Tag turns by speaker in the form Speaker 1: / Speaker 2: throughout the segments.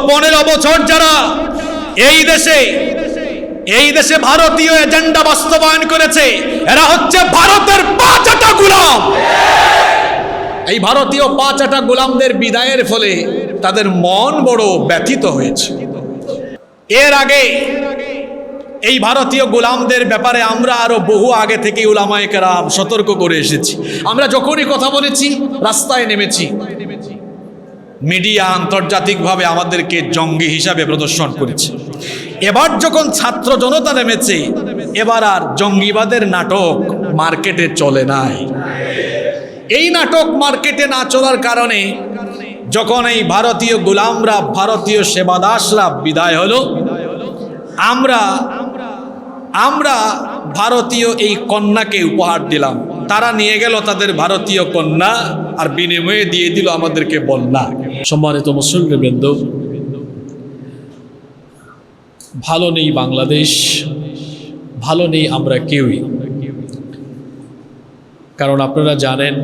Speaker 1: 15 বছর যারা এই দেশে ভারতীয় এজেন্ডা বাস্তবায়ন করেছে, এরা হচ্ছে ভারতের পাঁচাটা গোলাম। এই ভারতীয় পাঁচাটা গোলামদের বিদায়ের ফলে তাদের মন বড় ব্যথিত হয়েছে। এর আগে এই ভারতীয় গোলামদের ব্যাপারে আমরা আরো বহু আগে থেকে উলামায়ে কেরাম সতর্ক করে এসেছি। আমরা যখনই কথা বলেছি, রাস্তায় নেমেছি, মিডিয়া আন্তর্জাতিকভাবে আমাদেরকে জঙ্গি হিসাবে প্রদর্শন করেছে। এবার যখন ছাত্র জনতা নেমেছে, এবার আর জঙ্গিবাদের নাটক মার্কেটে চলে নাই। এই নাটক মার্কেটে না চলার কারণে যখন এই ভারতীয় গোলামরা, ভারতীয় সেবাদাসরা বিদায় হলো, আমরা ভারতীয় এই কন্যাকে উপহার দিলাম। তারা নিয়ে গেল তাদের ভারতীয় কন্যা, আর বিনিময়ে দিয়ে দিল আমাদেরকে বন্যা। সম্মানিত মুসলিমবৃন্দ, ভালো নেই বাংলাদেশ, ভালো নেই আমরা কেউই। কারণ আপনারা জানেন,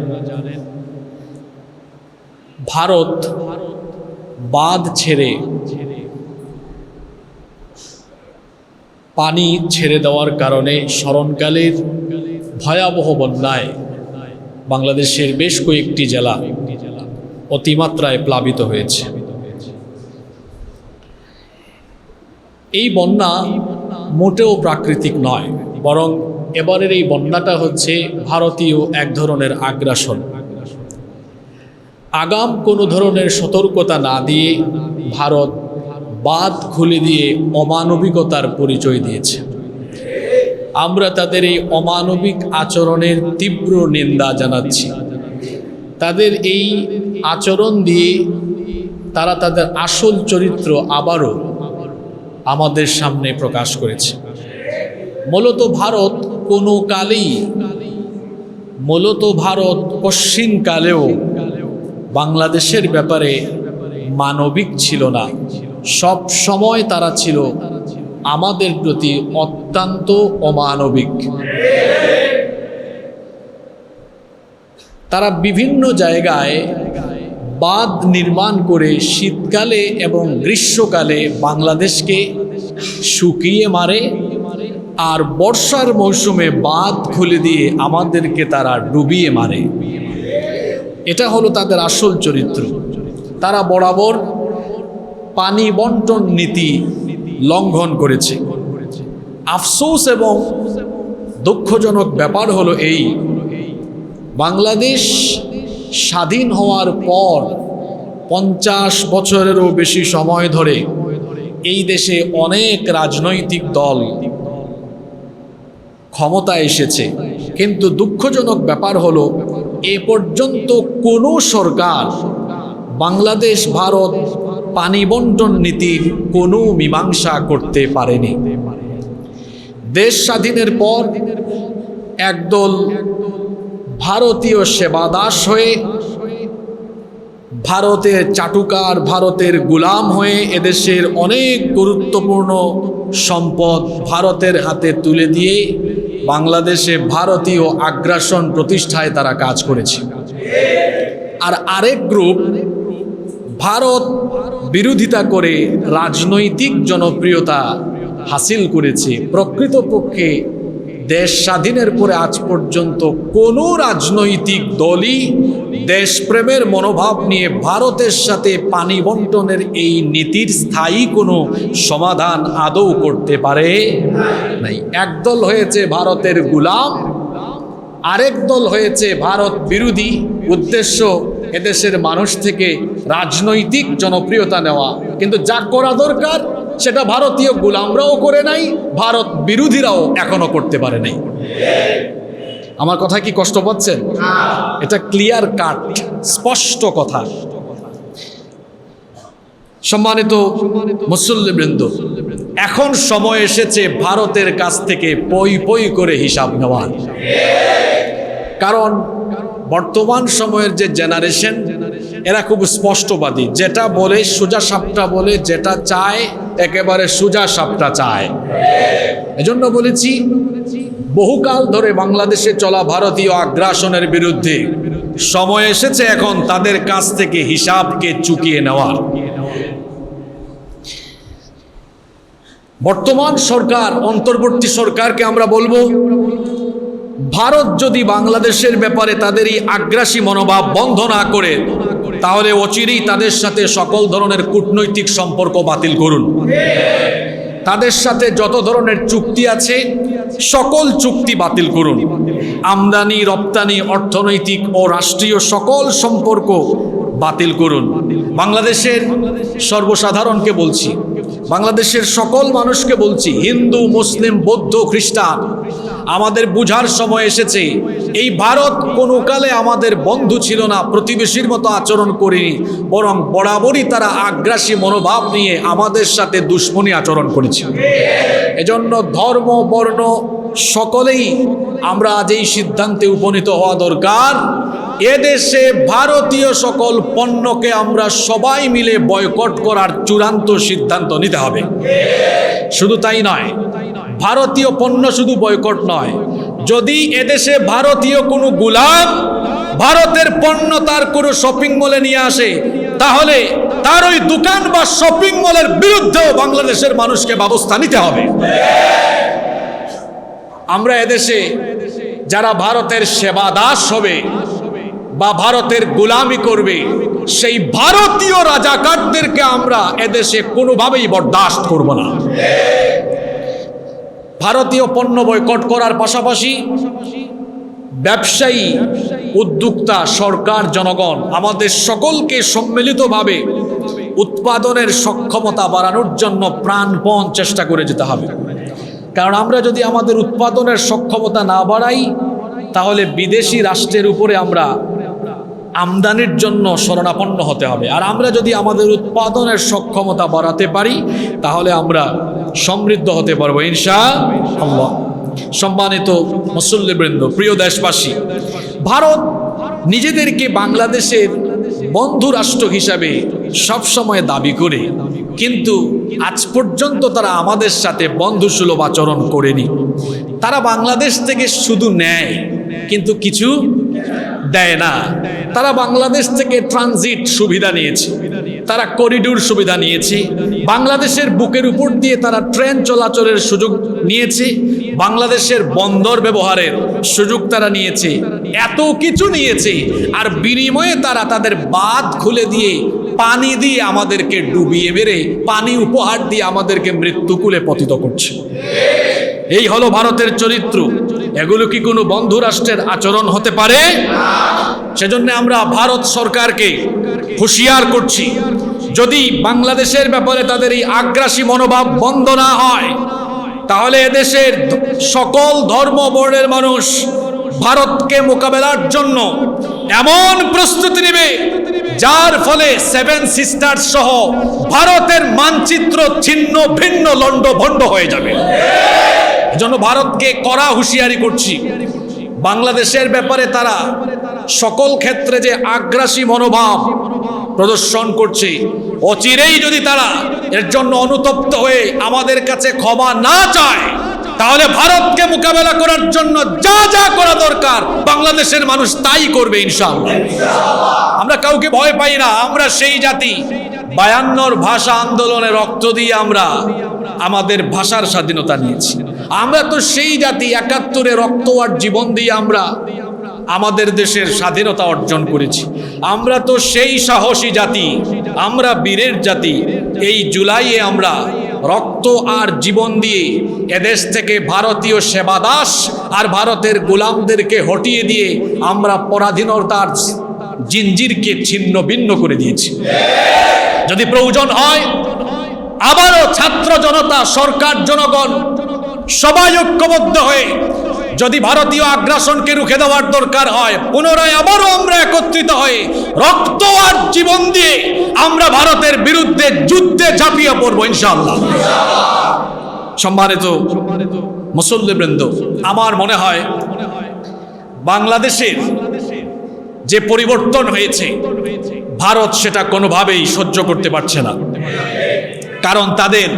Speaker 1: ভারত বাঁধ ছেড়ে, পানি ছেড়ে দেওয়ার কারণে স্মরণকালের ভয়াবহ বন্যায় বাংলাদেশের বেশ কয়েকটি জেলা অতিমাত্রায় প্লাবিত হয়েছে। এই বন্যা মোটেও প্রাকৃতিক নয়, বরং এবারের এই বন্যাটা হচ্ছে ভারতীয় এক ধরনের আগ্রাসন। আগাম কোনো ধরনের সতর্কতা না দিয়ে ভারত বাঁধ খুলে দিয়ে অমানবিকতার পরিচয় দিয়েছে। আমরা তাদের এই অমানবিক আচরণের তীব্র নিন্দা জানাচ্ছি। তাদের এই আচরণ দিয়ে তারা তাদের আসল চরিত্র আবারও আমাদের সামনে প্রকাশ করেছে। মূলত ভারত পশ্চিমকালেও বাংলাদেশের ব্যাপারে মানবিক ছিল না। সব সময় তারা ছিল আমাদের প্রতি অত্যন্ত অমানবিক। তারা বিভিন্ন জায়গায় বাঁধ নির্মাণ করে শীতকালে এবং গ্রীষ্মকালে বাংলাদেশকে শুকিয়ে মারে, আর বর্ষার মৌসুমে বাঁধ খুলে দিয়ে আমাদেরকে তারা ডুবিয়ে মারে। এটা হলো তাদের আসল চরিত্র। তারা বরাবর পানি বন্টন নীতি লঙ্ঘন করেছে। আফসোস এবং দুঃখজনক ব্যাপার হলো এই, বাংলাদেশ স্বাধীন হওয়ার পর 50 বছরেরও বেশি সময় ধরে এই দেশে অনেক রাজনৈতিক দল ক্ষমতায় এসেছে, কিন্তু দুঃখজনক ব্যাপার হলো এ পর্যন্ত কোনো সরকার বাংলাদেশ ভারত পানি বন্টন নীতির কোনো মীমাংসা করতে পারেনি। দেশ স্বাধীনের পর একদল ভারতীয় সেবাদাস হয়ে, ভারতের চাটুকার, ভারতের গোলাম হয়ে এদেশের অনেক গুরুত্বপূর্ণ সম্পদ ভারতের হাতে তুলে দিয়ে বাংলাদেশে ভারতীয় আগ্রাসন প্রতিষ্ঠায় তারা কাজ করেছে। আর আরেক গ্রুপ ভারত বিরোধিতা করে রাজনৈতিক জনপ্রিয়তা হাসিল করেছে। প্রকৃতপক্ষে দেশ স্বাধীনের পরে আজ পর্যন্ত কোনো রাজনৈতিক দলই দেশপ্রেমের মনোভাব নিয়ে ভারতের সাথে পানি বন্টনের এই নীতির স্থায়ী কোনো সমাধান আদৌ করতে পারে নাই। একদল হয়েছে ভারতের গোলাম, আরেক দল হয়েছে ভারত বিরোধী। উদ্দেশ্য এদেশের মানুষ থেকে রাজনৈতিক জনপ্রিয়তা নেওয়া। কিন্তু যা করা দরকার সেটা ভারতীয় গোলামরাও করে নাই, ভারত বিরোধীরাও এখনো করতে পারে নাই। আমার কথা কি কষ্ট পাচ্ছেন? এটা ক্লিয়ার কাট, স্পষ্ট কথা। সম্মানিত মুসল্লিবৃন্দ, এখন সময় এসেছে ভারতের কাছ থেকে পই পই করে হিসাব নেওয়ার। কারণ বর্তমান সময়ের যে জেনারেশন, এরা খুব স্পষ্টবাদী। যেটা বলে সোজা সাপটা বলে, যেটা চায় একেবারে সোজা সাপটা চায়। এজন্য বলেছি, বহুকাল ধরে বাংলাদেশে চলা ভারতীয় আগ্রাসনের বিরুদ্ধে সময় এসেছে এখন তাদের কাছ থেকে হিসাবকে চুকিয়ে নেওয়ার। বর্তমান সরকার, অন্তর্বর্তী সরকারকে আমরা বলবো, ভারত যদি বাংলাদেশের ব্যাপারে তাদের এই আগ্রাসী মনোভাব বন্ধ না করে, তাহলে অচিরেই তাদের সাথে সকল ধরনের কূটনৈতিক সম্পর্ক বাতিল করুন। তাদের সাথে যত ধরনের চুক্তি আছে সকল চুক্তি বাতিল করুন। আমদানি রপ্তানি, অর্থনৈতিক ও রাষ্ট্রীয় সকল সম্পর্ক বাতিল করুন। বাংলাদেশের সর্বসাধারণকে বলছি, বাংলাদেশের সকল মানুষকে বলছি, হিন্দু, মুসলিম, বৌদ্ধ, খ্রিস্টান, আমাদের বুঝার সময় এসেছে। এই ভারত কোনো কালে আমাদের বন্ধু ছিল না, প্রতিবেশীর মতো আচরণ করেনি, বরং বরাবরই তারা আগ্রাসী মনোভাব নিয়ে আমাদের সাথে দুশ্মনী আচরণ করেছে। এজন্য ধর্ম, বর্ণ সকলেই আমরা আজ এই সিদ্ধান্তে উপনীত হওয়া দরকার, এদেশে ভারতীয় সকল পণ্যকে আমরা সবাই মিলে বয়কট করার চূড়ান্ত সিদ্ধান্ত নিতে হবে। শুধু তাই নয়, ভারতীয় পণ্য শুধু বয়কট নয়, যদি এদেশে ভারতীয় কোনো গোলাম ভারতের পণ্য তার কোনো শপিং মলে নিয়ে আসে, তাহলে তার ওই দোকান বা শপিং মলের বিরুদ্ধেও বাংলাদেশের মানুষকে ব্যবস্থা নিতে হবে। আমরা এদেশে যারা ভারতের সেবা দাস হবে বা ভারতের গোলামি করবে, সেই ভারতীয় রাজাকারদেরকে আমরা এদেশে কোনোভাবেই বরদাস্ত করব না। ভারতীয় পণ্য বয়কট করার পাশাপাশি ব্যবসায়ী, উদ্যোক্তা, সরকার, জনগণ আমাদের সকলকে সম্মিলিতভাবে উৎপাদনের সক্ষমতা বাড়ানোর জন্য প্রাণপণ চেষ্টা করে যেতে হবে। কারণ আমরা যদি আমাদের উৎপাদনের সক্ষমতা না বাড়াই, তাহলে বিদেশি রাষ্ট্রের উপরে আমরা আমদানির জন্য শরণাপন্ন হতে হবে। আর আমরা যদি আমাদের উৎপাদনের সক্ষমতা বাড়াতে পারি, তাহলে আমরা সমৃদ্ধ হতে পারবো ইনশাআল্লাহ। সম্মানিত মুসল্লিবৃন্দ, প্রিয় দেশবাসী, ভারত নিজেদেরকে বাংলাদেশের বন্ধু রাষ্ট্র হিসাবে সবসময় দাবি করে, কিন্তু আজ পর্যন্ত তারা আমাদের সাথে বন্ধুসুলভ আচরণ করেনি। তারা বাংলাদেশ থেকে শুধু নেয় কিন্তু কিছু দেয় না। তারা বাংলাদেশ থেকে ট্রানজিট সুবিধা নিয়েছে, তারা করিডোর সুবিধা নিয়েছে, বাংলাদেশের বুকের উপর দিয়ে তারা ট্রেন চলাচলের সুযোগ নিয়েছে, বাংলাদেশের বন্দর ব্যবহারের সুযোগ তারা নিয়েছে, এত কিছু নিয়েছে। আর বিনিময়ে তারা তাদের বাঁধ খুলে দিয়ে, পানি দিয়ে আমাদেরকে ডুবিয়ে মেরে, পানি উপহার দিয়ে আমাদেরকে মৃত্যুকুলে পতিত করছে। এই হলো ভারতের চরিত্র। এগুলো কি কোনো বন্ধু রাষ্ট্রের আচরণ হতে পারে? সেজন্য আমরা ভারত সরকারকে হুঁশিয়ার করছি, যদি বাংলাদেশের ব্যাপারে তাদের এই আগ্রাসী মনোভাব বন্ধ না হয়, তাহলে এদেশের সকল ধর্ম বর্ণের মানুষ ভারতকে মোকাবেলার জন্য এমন প্রস্তুতি নেবে, যার ফলে সেভেন সিস্টার্স সহ ভারতের মানচিত্র ছিন্ন ভিন্ন লন্ড ভন্ড হয়ে যাবে। এজন্য ভারতকে কড়া হুঁশিয়ারি করছি, বাংলাদেশের ব্যাপারে তারা সকল ক্ষেত্রে যে আগ্রাসী মনোভাব প্রদর্শন করছে, অচিরেই যদি তারা এর জন্য অনুতপ্ত হয়ে আমাদের কাছে ক্ষমা না চায়, তাহলে ভারতকে মোকাবেলা করার জন্য যা যা করা দরকার বাংলাদেশের মানুষ তাই করবে ইনশাআল্লাহ। আমরা কাউকে ভয় পাই না। আমরা সেই জাতি, 52 ভাষা আন্দোলনে রক্ত দিয়ে আমরা আমাদের ভাষার স্বাধীনতা নিয়েছি। আমরা তো সেই জাতি, 71-এ রক্ত আর জীবন দিয়ে আমরা আমাদের দেশের স্বাধীনতা অর্জন করেছি। আমরা তো সেই সাহসী জাতি, আমরা বীরের জাতি। এই জুলাইয়ে আমরা রক্ত আর জীবন দিয়ে এদেশ থেকে ভারতীয় সেবাদাস আর ভারতের গোলামদেরকে হটিয়ে দিয়ে আমরা পরাধীনতার জিঞ্জিরকে ছিন্ন ভিন্ন করে দিয়েছি। যদি প্রয়োজন হয়, আবারও ছাত্র জনতা, সরকার, জনগণ সবাই ঐক্যবদ্ধ হয়ে যদি ভারতীয় আগ্রাসনকে রুখে দেওয়ার দরকার হয়, পুনরায় আবারও আমরা একত্রিত হয়ে রক্ত আর জীবন দিয়ে আমরা ভারতের বিরুদ্ধে যুদ্ধে ঝাঁপিয়ে পড়ব ইনশাআল্লাহ। সম্মানিত মুসল্লিবৃন্দ, আমার মনে হয় বাংলাদেশের যে পরিবর্তন হয়েছে, ভারত সেটা কোনোভাবেই সহ্য করতে পারছে না। কারণ তাদের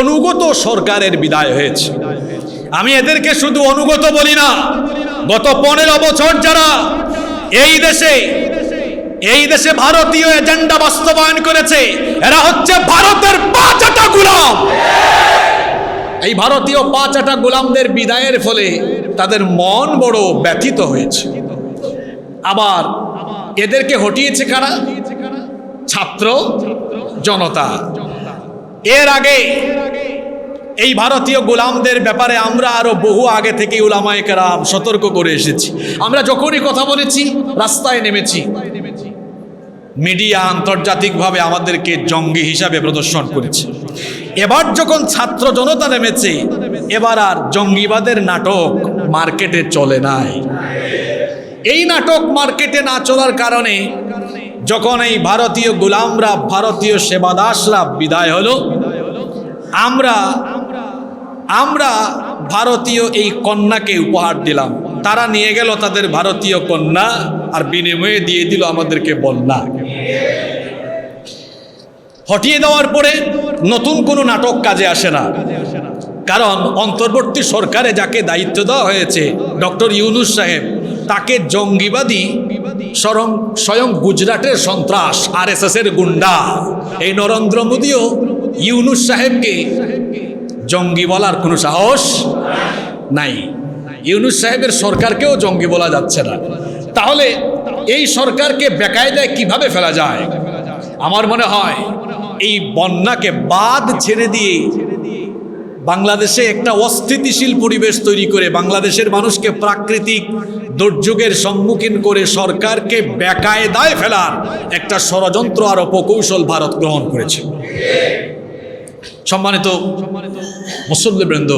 Speaker 1: অনুগত সরকারের বিদায় হয়েছে। আমি এদেরকে শুধু অনুগত বলি না, গত 15 বছর যারা এই দেশে ভারতীয় এজেন্ডা বাস্তবায়ন করেছে, এরা হচ্ছে ভারতের 5টা গোলাম। এই ভারতীয় পাঁচাটা গোলামদের বিদায়ের ফলে তাদের মন বড় ব্যথিত হয়েছে। আবার এদেরকে হটিয়েছে কারা? ছাত্র জনতা। এর আগে এই ভারতীয় গোলামদের ব্যাপারে আমরা আরো বহু আগে থেকে উলামায়ে কেরাম সতর্ক করে এসেছি। আমরা যখনই কথা বলেছি, রাস্তায় নেমেছি, মিডিয়া আন্তর্জাতিকভাবে আমাদেরকে জঙ্গি হিসাবে প্রদর্শন করেছে। এবার যখন ছাত্র জনতা নেমেছে, এবার আর জঙ্গিবাদের নাটক মার্কেটে চলে নাই। এই নাটক মার্কেটে না চলার কারণে যখন এই ভারতীয় গোলামরা, ভারতীয় সেবাদাসরা বিদায় হলো, আমরা ভারতীয় এই কন্যাকে উপহার দিলাম। তারা নিয়ে গেল তাদের ভারতীয় কন্যা, আর বিনিময়ে দিয়ে দিল আমাদেরকে বন্যা। হটিয়ে দেওয়ার পরে নতুন কোনো নাটক কাজে আসে না, কারণ অন্তর্বর্তী সরকারে যাকে দায়িত্ব দেওয়া হয়েছে, ডক্টর ইউনূস সাহেব, তাকে জঙ্গিবাদী স্বয়ং গুজরাটের সন্ত্রাস, RSS এর গুন্ডা। এই নরেন্দ্র মোদীও ইউনূস সাহেবকে জঙ্গি বলার কোনো সাহস নাই। ইউনূস সাহেবের সরকারকেও জঙ্গি বলা যাচ্ছে না। তাহলে এই সরকারকে বেকায়দায় কিভাবে ফেলা যায়? আমার মনে হয় এই বন্যাকে বাদ ছেড়ে দিয়ে বাংলাদেশে একটা অস্থিতিশীল পরিবেশ তৈরি করে, বাংলাদেশের মানুষকে প্রাকৃতিক দুর্যোগের সম্মুখীন করে সরকারকে বেকায়দায় ফেলার একটা ষড়যন্ত্র আর অপকৌশল ভারত গ্রহণ করেছে। সম্মানিত মুসল্লিবৃন্দ,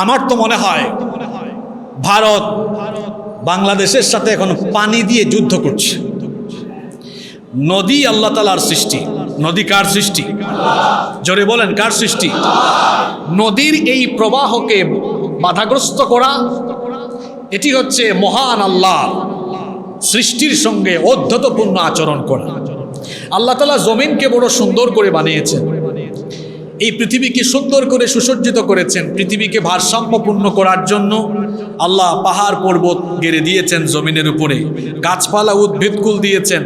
Speaker 1: আমার তো মনে হয় ভারত বাংলাদেশের সাথে এখন পানি দিয়ে যুদ্ধ করছে। নদী আল্লাহ তাআলার সৃষ্টি। নদী কার সৃষ্টি? জোরে বলেন, কার সৃষ্টি? নদীর এই প্রবাহকে বাধাগ্রস্ত করা, এটি হচ্ছে মহান আল্লাহ সৃষ্টির সঙ্গে অধ্যতপূর্ণ আচরণ করা। আল্লাহ তাআলা জমিনকে বড় সুন্দর করে বানিয়েছেন, এই পৃথিবীকে সুন্দর করে সুসজ্জিত করেছেন। পৃথিবীকে ভারসাম্যপূর্ণ করার জন্য আল্লাহ পাহাড় পর্বত গেড়ে দিয়েছেন জমিনের উপরে, গাছপালা উদ্ভিদকুল দিয়েছেন,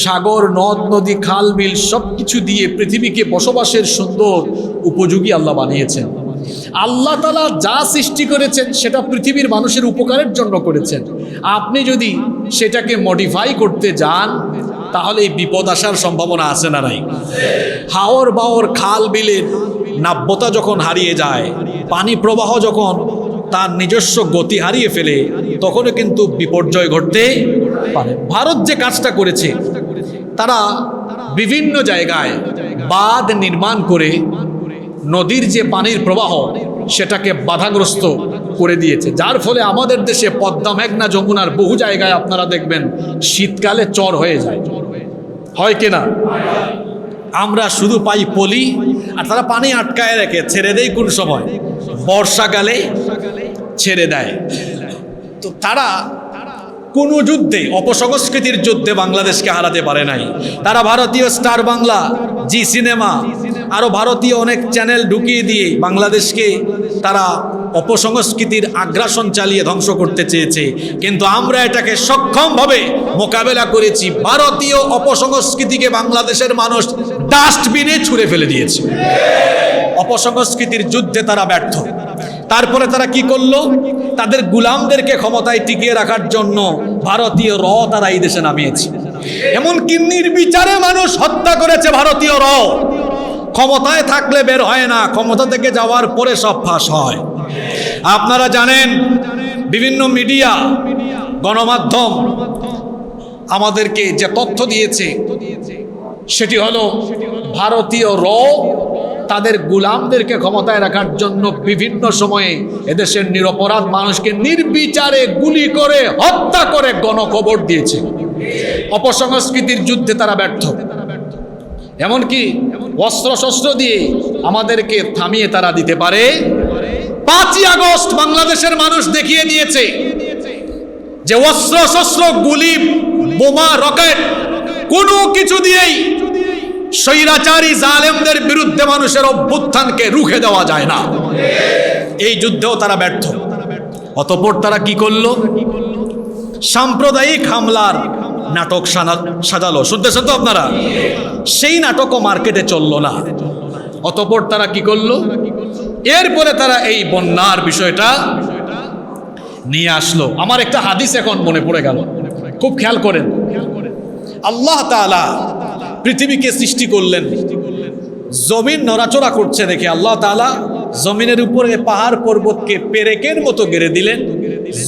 Speaker 1: সাগর নদ নদী খাল বিল সব কিছু দিয়ে পৃথিবীকে বসবাসের সুন্দর উপযোগী আল্লাহ বানিয়েছেন। আল্লাহ তাআলা যা সৃষ্টি করেছেন সেটা পৃথিবীর মানুষের উপকারের জন্য করেছেন। আপনি যদি সেটাকে মডিফাই করতে যান, তাহলে এই বিপদ আসার সম্ভাবনা আছে না নাই? হাওর বাওর খাল বিলের নাব্যতা যখন হারিয়ে যায়, পানি প্রবাহ যখন তার নিজস্ব গতি হারিয়ে ফেলে, তখনও কিন্তু বিপর্যয় ঘটতে পারে। ভারত যে কাজটা করেছে, তারা বিভিন্ন জায়গায় বাঁধ নির্মাণ করে নদীর যে পানির প্রবাহ সেটাকে বাধাগ্রস্ত করে দিয়েছে, যার ফলে আমাদের দেশে পদ্মা, মেঘনা, যমুনার বহু জায়গায় আপনারা দেখবেন শীতকালে চর হয়ে যায়। হয় কিনা? আমরা শুধু পাই পলি, আর তারা পানি আটকায় রেখে ছেড়ে দেয় কোন সময়? বর্ষাকালে ছেড়ে দেয়। তো তারা কোনো যুদ্ধে, অপসংস্কৃতির যুদ্ধে বাংলাদেশকে হারাতে পারে নাই। তারা ভারতীয় স্টার বাংলা, জি সিনেমা, আরও ভারতীয় অনেক চ্যানেল ঢুকিয়ে দিয়ে বাংলাদেশকে তারা অপসংস্কৃতির আগ্রাসন চালিয়ে ধ্বংস করতে চেয়েছে, কিন্তু আমরা এটাকে সক্ষমভাবে মোকাবেলা করেছি। ভারতীয় অপসংস্কৃতিকে বাংলাদেশের মানুষ ডাস্টবিনে ছুঁড়ে ফেলে দিয়েছে। অপসংস্কৃতির যুদ্ধে তারা ব্যর্থ। তারপরে তারা কি করলো? তাদের গুলামদেরকে ক্ষমতায় টিকিয়ে রাখার জন্য ভারতীয় তারা এই দেশে নামিয়েছে। এমনকি নির্বিচারে মানুষ হত্যা করেছে ভারতীয় ক্ষমতায় থাকলে বের হয় না, ক্ষমতা থেকে যাওয়ার পরে সব ফাঁস হয়। আপনারা জানেন, বিভিন্ন মিডিয়া, গণমাধ্যম আমাদেরকে যে তথ্য দিয়েছে সেটি হলো ভারতীয় তাদের গুলামদেরকে ক্ষমতায় রাখার জন্য বিভিন্ন সময়ে এদেশের নিরপরাধ মানুষকে নির্বিচারে গুলি করে হত্যা করে গণকবর দিয়েছে। অপসংস্কৃতির যুদ্ধে তারা ব্যর্থ। এমনকি অস্ত্রশস্ত্র দিয়ে আমাদেরকে থামিয়ে তারা দিতে পারে। 5ই আগস্ট বাংলাদেশের মানুষ দেখিয়ে দিয়েছে যে অস্ত্রশস্ত্র, গুলি, বোমা, রকেট কোনো কিছু দিয়েই স্বৈরাচারী জালেমদের বিরুদ্ধে মানুষের অভ্যুত্থানকে রুখে দেওয়া যায় না। এই যুদ্ধেও তারা ব্যর্থ। অতঃপর তারা কি করলো? সাম্প্রদায়িক হামলার নাটক সাজালো। শুনতেছেন তো আপনারা? সেই নাটকও মার্কেটে চললো না। অতঃপর তারা কি করলো, এরপরে তারা এই বন্যার বিষয়টা নিয়ে আসলো। আমার একটা হাদিস এখন মনে পড়ে গেল, খুব খেয়াল করেন। আল্লাহ তাআলা পৃথিবীকে সৃষ্টি করলেন, জমিন নড়াচড়া করছে দেখে আল্লাহ তাআলা জমিনের উপরে পাহাড় পর্বতকে পেরেকের মতো গেড়ে দিলেন।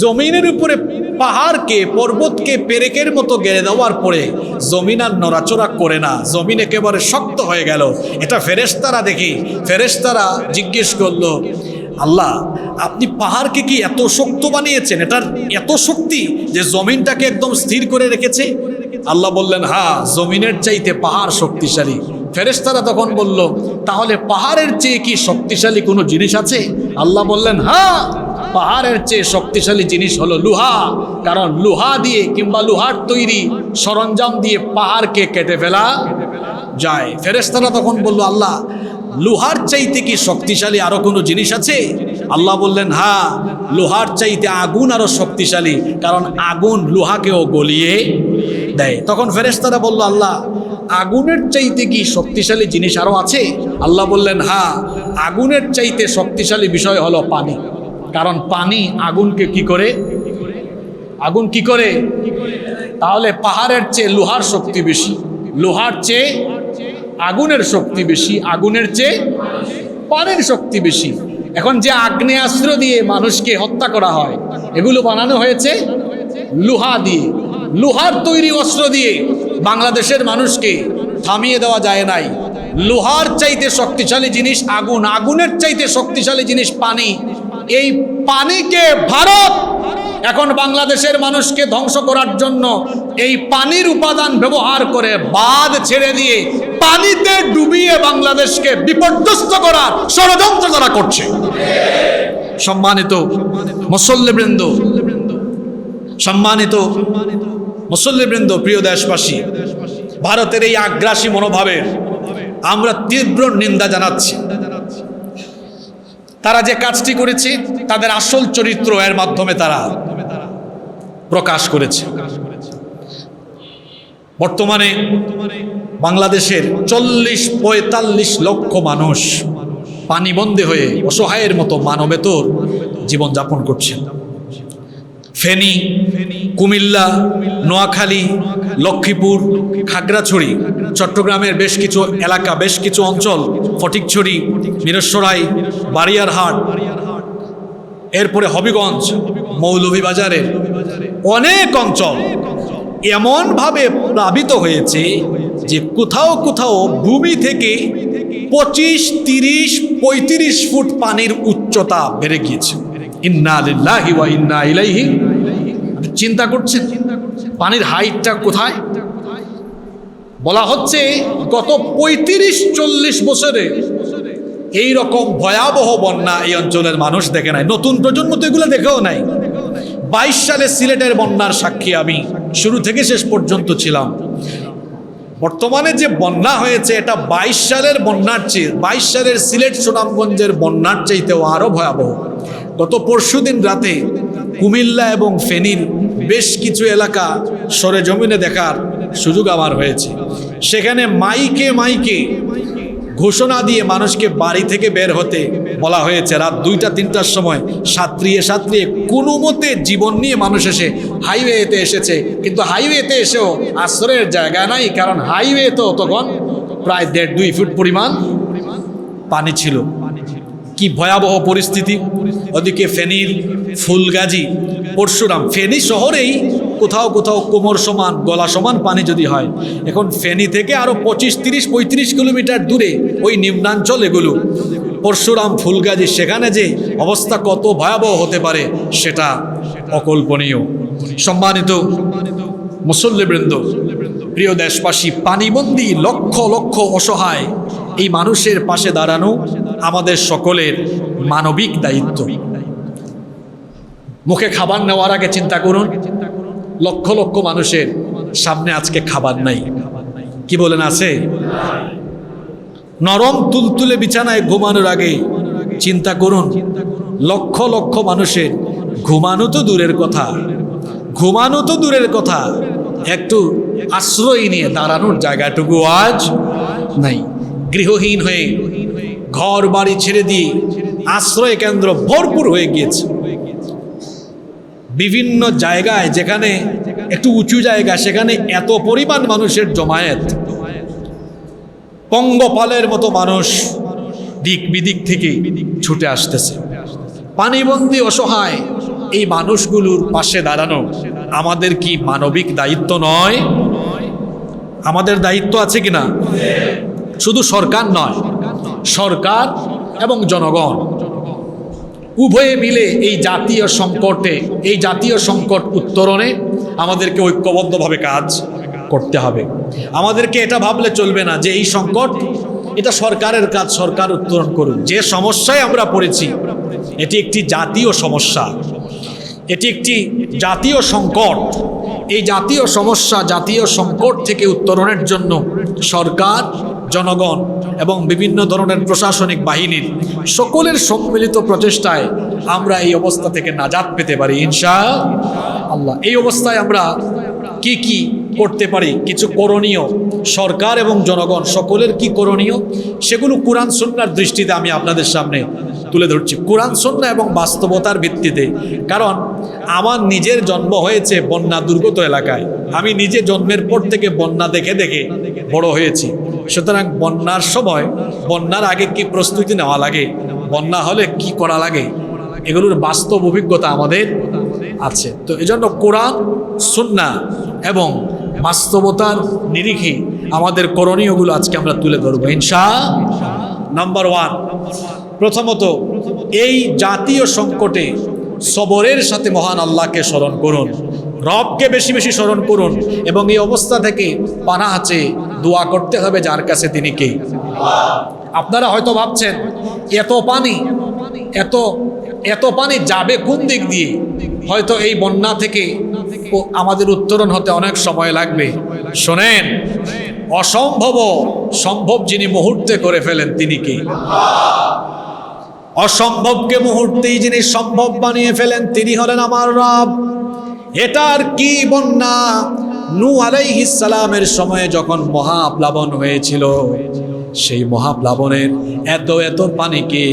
Speaker 1: জমিনের উপরে পাহাড়কে পর্বতকে পেরেকের মতো গেড়ে দেওয়ার পরে জমিন আর নড়াচড়া করে না, জমিন একেবারে শক্ত হয়ে গেল। এটা ফেরেশতারা দেখি, ফেরেশতারা জিজ্ঞেস করলো, আল্লাহ আপনি পাহাড়কে কি এত শক্ত বানিয়েছেন, এটার এত শক্তি যে জমিনটাকে একদম স্থির করে রেখেছে? আল্লাহ বললেন, হ্যাঁ, জমিনের চাইতে পাহাড় শক্তিশালী। ফেরেশতারা তখন বলল, তাহলে পাহাড়ের চেয়ে কি শক্তিশালী কোনো জিনিস আছে? আল্লাহ বললেন, হ্যাঁ, পাহাড়ের চেয়ে শক্তিশালী জিনিস হলো লোহা, কারণ লোহা দিয়ে কিংবা লোহার তৈরি সরঞ্জাম দিয়ে পাহাড়কে কেটে ফেলা যায়। ফেরেশতারা তখন বলল, আল্লাহ লোহার চাইতে কি শক্তিশালী আরো কোনো জিনিস আছে? আল্লাহ বললেন, হ্যাঁ, লোহার চাইতে আগুন আরো শক্তিশালী, কারণ আগুন লোহাকেও গলিয়ে দেয়। তখন ফেরেশতারা বলল, আল্লাহ আগুনের চাইতে কি শক্তিশালী জিনিস আরো আছে? আল্লাহ বললেন, হ্যাঁ, আগুনের চাইতে শক্তিশালী বিষয় হলো পানি, কারণ পানি আগুনকে কি করে, আগুন কি করে? তাহলে পাহাড়ের চেয়ে লোহার শক্তি বেশি, লোহার চেয়ে আগুনের শক্তি বেশি, আগুনের চেয়ে পানির শক্তি বেশি। এখন যে আগ্নেয়াস্ত্র দিয়ে মানুষকে হত্যা করা হয়, এগুলো বানানো হয়েছে লোহা দিয়ে। লোহার তৈরি অস্ত্র দিয়ে বাংলাদেশের মানুষকে থামিয়ে দেওয়া যায় নাই। লোহার চাইতে শক্তিশালী জিনিস আগুন, আগুনের চাইতে শক্তিশালী জিনিস পানি। এই পানিকে ভারত এখন বাংলাদেশের মানুষকে ধ্বংস করার জন্য এই পানির উপাদান ব্যবহার করে বাঁধ ছেড়ে দিয়ে পানিতে ডুবিয়ে বাংলাদেশকে বিপর্যস্ত করার ষড়যন্ত্র করা করছে। সম্মানিত মুসল্লিবৃন্দ, সম্মানিত মুসল্লিবৃন্দ, প্রিয় দেশবাসী, ভারতের এই আগ্রাসী মনোভাবের আমরা তীব্র নিন্দা জানাচ্ছি। তারা যে কাজটি করেছে তাদের আসল চরিত্র এর মাধ্যমে তারা প্রকাশ করেছে। বর্তমানে বাংলাদেশের 40-45 লক্ষ মানুষ পানিবন্দী হয়ে অসহায়ের মতো মানবেতর জীবনযাপন করছেন। ফেনী, কুমিল্লা, নোয়াখালী, লক্ষ্মীপুর, খাগড়াছড়ি, চট্টগ্রামের বেশ কিছু এলাকা, বেশ কিছু অঞ্চল, ফটিকছড়ি, মিরসরাই, বারিয়ারহাট, এরপরে হবিগঞ্জ, মৌলভীবাজারের অনেক অঞ্চল এমনভাবে প্লাবিত হয়েছে যে কোথাও কোথাও ভূমি থেকে 25, 30, 35 ফুট পানির উচ্চতা বেড়ে গিয়েছে। ইন্না লিল্লাহি ওয়া ইন্না ইলাইহি। চিন্তা করছেন পানির হাইটটা কোথায়? বলা হচ্ছে গত 35-40 বছরে এই রকম ভয়াবহ বন্যা এই অঞ্চলের মানুষ দেখে নাই। নতুন প্রজন্ম তো এগুলো দেখেও নাই। 22 সালে সিলেটের বন্যার সাক্ষী আমি শুরু থেকে শেষ পর্যন্ত ছিলাম। বর্তমানে যে বন্যা হয়েছে এটা 22 সালের বন্যার চেয়ে, 22 সালের সিলেট সুনামগঞ্জের বন্যার চাইতেও আরো ভয়াবহ। গত পরশুদিন রাতে কুমিল্লা এবং ফেনীর বেশ কিছু এলাকা সরেজমিনে দেখার সুযোগ আমার হয়েছে। সেখানে মাইকে মাইকে ঘোষণা দিয়ে মানুষকে বাড়ি থেকে বের হতে বলা হয়েছে। রাত 2টা-3টার সময় সাঁতরিয়ে সাঁতরিয়ে কোনো মতে জীবন নিয়ে মানুষ এসে হাইওয়েতে এসেছে, কিন্তু হাইওয়েতে এসেও আশ্রয়ের জায়গা নাই, কারণ হাইওয়ে তো তখন প্রায় 1.5-2 ফুট পরিমাণ পানি ছিল। কি ভয়াবহ পরিস্থিতি! ওদিকে ফেনীর ফুলগাজী, পরশুরাম, ফেনী শহরেই কোথাও কোথাও কোমর সমান, গলা সমান পানি যদি হয়, এখন ফেনী থেকে আরো 25-30-35 কিলোমিটার দূরে ওই নিম্নাঞ্চল এগুলো পরশুরাম, ফুলগাজী, সেখানে যে অবস্থা কত ভয়াবহ হতে পারে সেটা অকল্পনীয়। সম্মানিত মুসল্লিবৃন্দ, প্রিয় দেশবাসী, পানিবন্দী লক্ষ লক্ষ অসহায় এই মানুষের পাশে দাঁড়ানো আমাদের সকলের মানবিক দায়িত্ব। মুখে খাবার নেওয়ার আগে চিন্তা করুন, লক্ষ লক্ষ মানুষের সামনে আজকে খাবার নাই। কি বলেন, আছে? নরম তুলতুলে বিছানায় ঘুমানোর আগে চিন্তা করুন, লক্ষ লক্ষ মানুষের ঘুমানো তো দূরের কথা, ঘুমানো তো দূরের কথা, একটু আশ্রয় নিয়ে দাঁড়ানোর জায়গাটুকু আজ নাই। গৃহহীন হয়ে ঘর বাড়ি ছেড়ে দিয়ে আশ্রয় কেন্দ্র ভরপুর হয়ে গিয়েছে। বিভিন্ন জায়গায় যেখানে একটু উঁচু জায়গা সেখানে এত পরিমাণ মানুষের জমায়েত, পঙ্গপালের মতো মানুষ দিক বিদিক থেকে ছুটে আসতেছে। পানিবন্দী অসহায় এই মানুষগুলোর পাশে দাঁড়ানো আমাদের কি মানবিক দায়িত্ব নয়? আমাদের দায়িত্ব আছে কিনা? শুধু সরকার নয়, সরকার এবং জনগণ উভয়ে মিলে এই জাতীয় সংকট উত্তরণে আমাদেরকে ঐক্যবদ্ধভাবে কাজ করতে হবে। আমাদেরকে এটা ভাবলে চলবে না যে এই সংকট এটা সরকারের কাজ, সরকার উত্তরণ করুক। যে সমস্যায় আমরা পড়েছি এটি একটি জাতীয় সমস্যা, এটি একটি জাতীয় সংকট। এই জাতীয় সমস্যা, জাতীয় সংকট থেকে উত্তরণের জন্য সরকার, জনগণ এবং বিভিন্ন ধরনের প্রশাসনিক বাহিনীর সকলের সম্মিলিত প্রচেষ্টায় আমরা এই অবস্থা থেকে নাজাত পেতে পারি ইনশাআল্লাহ। এই অবস্থায় আমরা কি কি করতে পারি, কিছু করণীয়, সরকার এবং জনগণ সকলের কি করণীয় সেগুলো কোরআন সুন্নাহর দৃষ্টিতে আমি আপনাদের সামনে তুলে ধরছি, কোরআন সুন্নাহ এবং বাস্তবতার ভিত্তিতে। কারণ আমার নিজের জন্ম হয়েছে বন্যা দুর্গত এলাকায়, আমি নিজে জন্মের পর থেকে বন্যা দেখে দেখে বড় হয়েছি। সুতরাং বন্যার সময়, বন্যার আগে কি প্রস্তুতি নেওয়া লাগে, বন্যা হলে কি করা লাগে, এগুলোর বাস্তব অভিজ্ঞতা আমাদের আছে। তো এজন্য কোরআন সুন্নাহ এবং বাস্তবতার নিরিখে আমাদের করণীয়গুলো আজকে আমরা তুলে ধরবো ইনশাআল্লাহ। নাম্বার 1, প্রথমত এই জাতীয় সংকটে সবরের সাথে মহান আল্লাহকে স্মরণ করুন, রবকে বেশি বেশি স্মরণ করুন এবং এই অবস্থা থেকে পানাহ চেয়ে দোয়া করতে হবে যার কাছে তিনি কে। আপনারা হয়তো ভাবছেন এত পানি যাবে কোন দিক দিয়ে, হয়তো এই বন্যা থেকে আমাদের উত্তরণ হতে অনেক সময় লাগবে। শোনেন, অসম্ভব সম্ভব যিনি মুহূর্তে করে ফেলেন তিনি কে? অসম্ভবকে মুহূর্তেই যিনি সম্ভব বানিয়ে ফেলেন তিনি হলেন আমার রব। এটার কি বন্যা! নূহ আলাইহিস সালামের সময়ে যখন মহাপ্লাবন হয়েছিল, সেই মহাপ্লাবনের এত পানিকে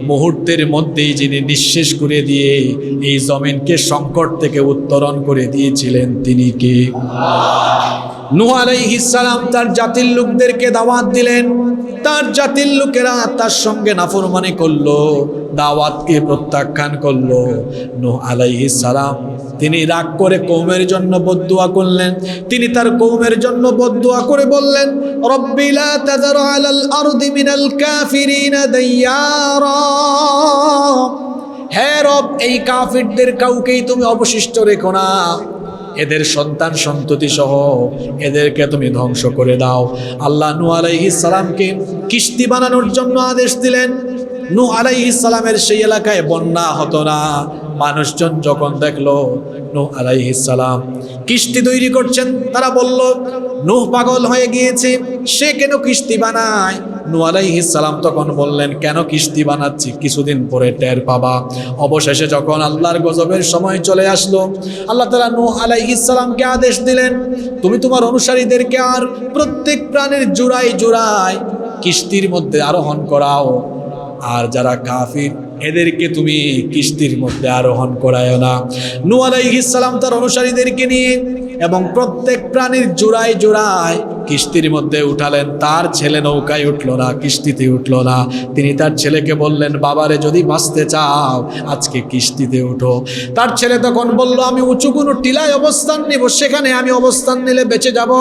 Speaker 1: মুহূর্তের মধ্যেই যিনি নিঃশেষ করে দিয়ে এই জমিনকে সংকট থেকে উত্তরণ করে দিয়েছিলেন তিনি কে? নূহ আলাইহিস সালাম তার জাতির লোকদেরকে দাওয়াত দিলেন, তার জাতির লোকেরা তার সঙ্গে নাফরমানি করলো, দাওয়াতকে প্রত্যাখ্যান করলো। নূহ আলাইহিস সালাম তিনি রাগ করে কওমের জন্য বদদুয়া করলেন। তিনি তার কওমের জন্য বদদুয়া করে বললেন, রব্বি লা তাযার আলাল আরদি মিনাল কাফিরিনা দাইয়ারা। হে রব, এই কাফিরদের কাউকেই তুমি অবশিষ্ট রেখো না, এদের সন্তান সন্ততি সহ এদেরকে তুমি ধ্বংস করে দাও। আল্লাহ নূহ আলাইহিস সালামকে কিস্তি বানানোর জন্য আদেশ দিলেন। নূহ আলাইহিস সালামের সেই এলাকায় বন্যা হতো না। মানুষজন যখন দেখলো নূহ আলাইহিস সালাম কিস্তি তৈরি করছেন, তারা বলল নূহ পাগল হয়ে গিয়েছে, সে কেন কিস্তি বানায়? নূহ আলাইহিস সালাম তখন বললেন, কেন কিস্তি বানাচ্ছি কিছুদিন পরে টের পাবা। অবশেষে যখন আল্লাহর গজবের সময় চলে আসলো, আল্লাহ তাআলা নূহ আলাইহিস সালামকে আদেশ দিলেন, তুমি তোমার অনুসারীদেরকে আর প্রত্যেক প্রাণের জোড়ায় জোড়ায় কিস্তির মধ্যে আরোহণ করাও, আর যারা কাফির এদেরকে তুমি কিস্তির মধ্যে আরোহণ করায়ও না। নূহ আলাইহিস সালাম তার অনুসারীদেরকে নিয়ে এবং প্রত্যেক প্রাণীর জোড়ায় জোড়ায় কিস্তির মধ্যে উঠালেন। তার ছেলে নৌকায় উঠলো না, কিস্তিতে উঠলো না। তিনি তার ছেলেকে বললেন, বাবারে যদি বাঁচতে চাও আজকে কিস্তিতে উঠো। তার ছেলে তখন বলল, আমি উঁচু কোনো টিলায় অবস্থান নিব, সেখানে আমি অবস্থান নিলে বেঁচে যাব।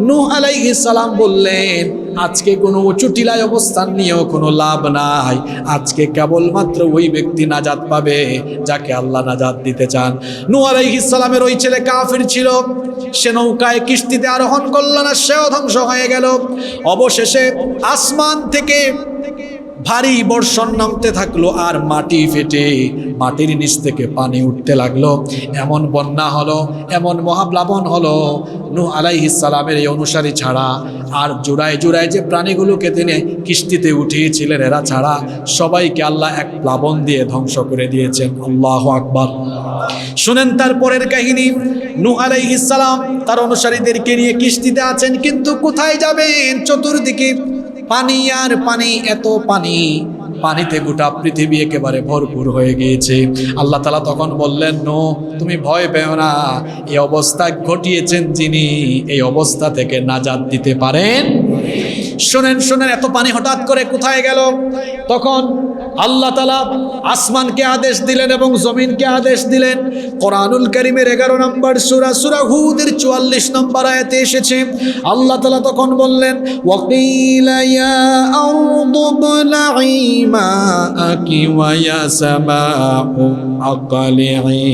Speaker 1: নূহ আলাইহিস সালাম বললেন, আজকে কোনো উঁচু টিলায় অবস্থান নিয়েও কোনো লাভ নাই, আজকে কেবলমাত্র ওই ব্যক্তি নাজাত পাবে যাকে আল্লাহ নাজাত দিতে চান। নূহ আলাইহিস সালামের ওই ছেলে কাফির ছিল, সে নৌকায় কিস্তিতে আরোহণ করল না, সেও ধ্বংস হয়ে গেল। অবশেষে আসমান থেকে ভারী বর্ষণ নামতে থাকলো আর মাটি ফেটে মাটির নিচ থেকে পানি উঠতে লাগলো। এমন বন্যা হলো, এমন মহাপ্লাবন হলো, নূহ আলাইহিস সালামের এই অনুসারী ছাড়া আর জোড়ায় জোড়ায় যে প্রাণীগুলোকে তিনি কিস্তিতে উঠিয়েছিলেন এরা ছাড়া সবাইকে আল্লাহ এক প্লাবন দিয়ে ধ্বংস করে দিয়েছেন। আল্লাহু আকবার। শুনেন তারপরের কাহিনী। নূহ আলাইহিস সালাম তার অনুসারীদেরকে নিয়ে কিস্তিতে আছেন, কিন্তু কোথায় যাবেন? চতুর্দিকে পানি আর পানি, এত পানি, পানিতে গোটা পৃথিবী একেবারে ভরপুর হয়ে গিয়েছে। আল্লাহ তাআলা তখন বললেন, নূহ তুমি ভয় পেও না, এই অবস্থা ঘটিয়েছেন যিনি, এই অবস্থা থেকে নাজাত দিতে পারেন। শোনেন শোনেন, এত পানি হঠাৎ করে কোথায় গেল? তখন আল্লাহ তাআলা আসমানকে আদেশ দিলেন এবং জমিনকে আদেশ দিলেন। কোরআনুল কারীমের 11 নম্বর সূরা, সূরা হুদের 44 নম্বর আয়াতে এসেছে, আল্লাহ তাআলা তখন বললেন, ওয়াকিলা ইয়া আরদু বলঈ মাআকি ওয়া ইয়া সামাউ আqলি'i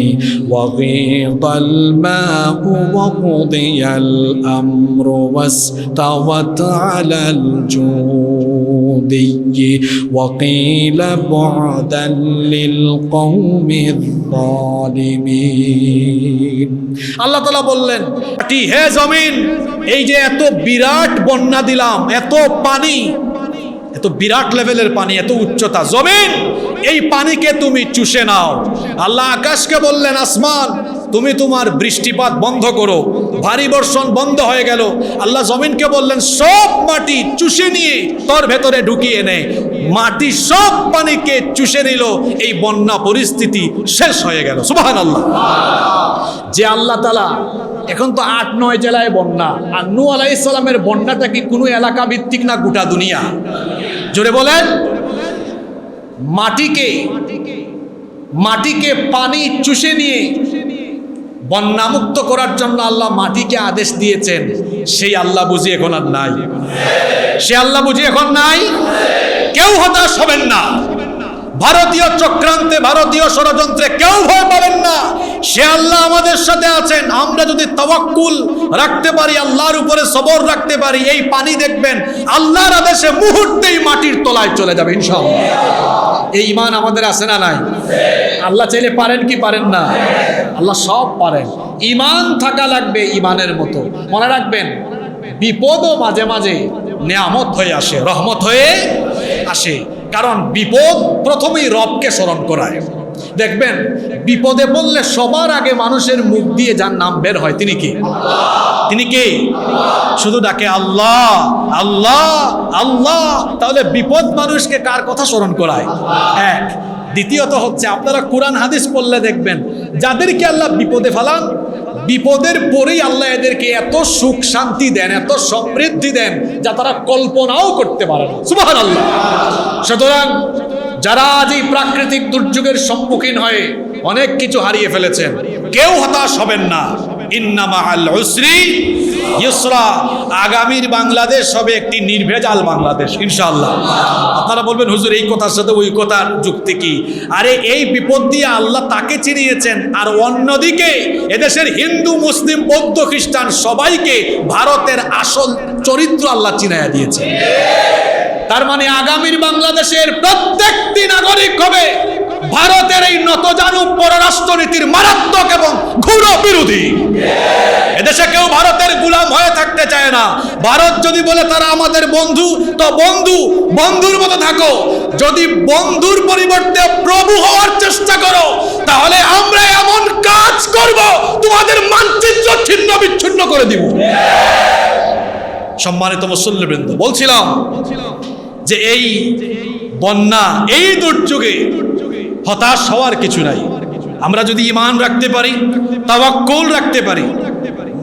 Speaker 1: ওয়া গীদাল মাউ ওয়া কুদিয়াল আমরু ওয়াস্তাওয়াত আলাল জুদি ওয়া কিলা বু'দান লিল কওমিয যালিমিন। আল্লাহ তাআলা বললেন, হে জমিন, এই যে এত বিরাট বন্যা দিলাম, এত পানি, এত বিরাট লেভেলের পানি, এত উচ্চতা, জমিন এই পানিকে তুমি চুষে নাও। আল্লাহ আকাশকে বললেন, আসমান তুমি তোমার বৃষ্টিপাত বন্ধ করো, ভারী বর্ষণ বন্ধ হয়ে গেল। আল্লাহ জমিনকে বললেন, সব মাটি চুষে নিয়ে তোর ভেতরে ঢুকিয়ে নে। মাটি সব পানিকে চুষে নিল, এই বন্যা পরিস্থিতি শেষ হয়ে গেল। সুবহানাল্লাহ। যে আল্লাহ তাআলা, এখন তো 8-9 জেলায় বন্যা, আর নূহ আলাইহিস সালামের বন্যাটা কি কোনো এলাকা ভিত্তিক না গোটা দুনিয়া? জোরে বলেন। মাটিকে পানি চুষে নিয়ে বন্যামুক্ত করার জন্য আল্লাহ মাটিকে আদেশ দিয়েছেন। সেই আল্লাহ বুঝি এখন আর নাই? সে আল্লাহ বুঝি এখন নাই? কেউ হতাশ হবেন না, ভারতীয় চক্রান্তে, ভারতীয় ষড়যন্ত্রে কেউ ভয় পাবেন না। সে আল্লাহ আমাদের সাথে আছেন। আমরা যদি তাওয়াক্কুল রাখতে পারি, আল্লাহর উপরে সবর রাখতে পারি, এই পানি দেখবেন আল্লাহর আদেশে মুহূর্তেই মাটির তলায় চলে যাবে ইনশাআল্লাহ। এই ঈমান আমাদের আছে না নাই? আল্লাহ চাইলে পারেন কি পারেন না? আল্লাহ সব পারেন। ঈমান থাকা লাগবে ঈমানের মতো। মনে রাখবেন, বিপদও মাঝে মাঝে নিয়ামত হয়ে আসে, রহমত হয়ে আসে। কারণ বিপদ প্রথমেই রবকে স্মরণ করায়। দেখবেন বিপদে পড়লে সবার আগে মানুষের মুখ দিয়ে যার নাম বের হয়, তিনি কি? তিনি কে? শুধু ডাকে আল্লাহ আল্লাহ আল্লাহ। তাহলে বিপদ মানুষকে কার কথা স্মরণ করায়? এক। দ্বিতীয়ত হচ্ছে, আপনারা কোরআন হাদিস পড়লে দেখবেন যাদেরকে আল্লাহ বিপদে ফেলান, বিপদের পরেই আল্লাহ এদেরকে এত সুখ শান্তি দেন, এত সমৃদ্ধি দেন, যা তারা কল্পনাও করতে পারে না। সুবহানাল্লাহ। সুতরাং যারা আজ এই প্রাকৃতিক দুর্যোগের সম্মুখীন হয়ে অনেক কিছু হারিয়ে ফেলেছেন, কেউ হতাশ হবেন না। ইন্না মাআল উসরি ইউসরা। আগামীর বাংলাদেশ হবে একটি নির্ভেজাল বাংলাদেশ ইনশাআল্লাহ। আপনারা বলবেন, হুজুর এই কথার সাথে ওই কথার যুক্তি কি? আরে এই বিপদ দিয়ে আল্লাহ তাকে চিনিয়েছেন, আর অন্যদিকে এদেশের হিন্দু, মুসলিম, বৌদ্ধ, খ্রিস্টান সবাইকে ভারতের আসল চরিত্র আল্লাহ চিনাইয়া দিয়েছে। তার মানে আগামীর বাংলাদেশের প্রত্যেকটি নাগরিক হবে ভারতের এই নতজানু পররাষ্ট্রনীতির মারাত্মক এবং ঘোর বিরোধী। এদেশে কেউ ভারতের গোলাম হয়ে থাকতে চায় না। ভারত যদি বলে তারা আমাদের বন্ধু, তো বন্ধুর মতো থাকো। যদি বন্ধুর পরিবর্তে প্রভু হওয়ার চেষ্টা করো, তাহলে আমরা এমন কাজ করব তোমাদের মানচিত্র ছিন্ন বিচ্ছিন্ন করে দিব। সম্মানিত মুসল্লিবৃন্দ, বলছিলাম যে এই বন্যা, এই দুর্যোগে হতাশ হওয়ার কিছু নাই। আমরা যদি ঈমান রাখতে পারি, তাওয়াক্কুল রাখতে পারি।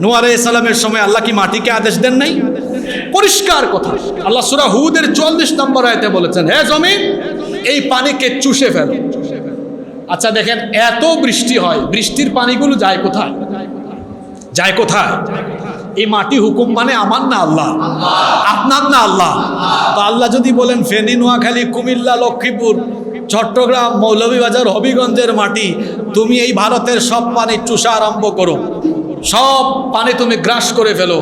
Speaker 1: নূহ আলাইহিস সালামের সময় আল্লাহ কি মাটিকে আদেশ দেন নাই? পরিষ্কার কথা আল্লাহ সূরা হুদের 44 নম্বর আয়াতে বলেছেন, হে জমিন এই পানিকে চুষে ফেলো। আচ্ছা দেখেন, এত বৃষ্টি হয়, বৃষ্টির পানিগুলো যায় কোথায়? যায় কোথায়? এই মাটি হুকুম মানে আমার না আল্লাহ, আপনার না আল্লাহ। তো আল্লাহ যদি বলেন ফেনী, নোয়াখালী, কুমিল্লা, লক্ষ্মীপুর, চট্টগ্রাম, মৌলভীবাজার, হবিগঞ্জের মাটি তুমি এই ভারতের সব পানি চুষা আরম্ভ করো, সব পানি তুমি গ্রাস করে ফেলো,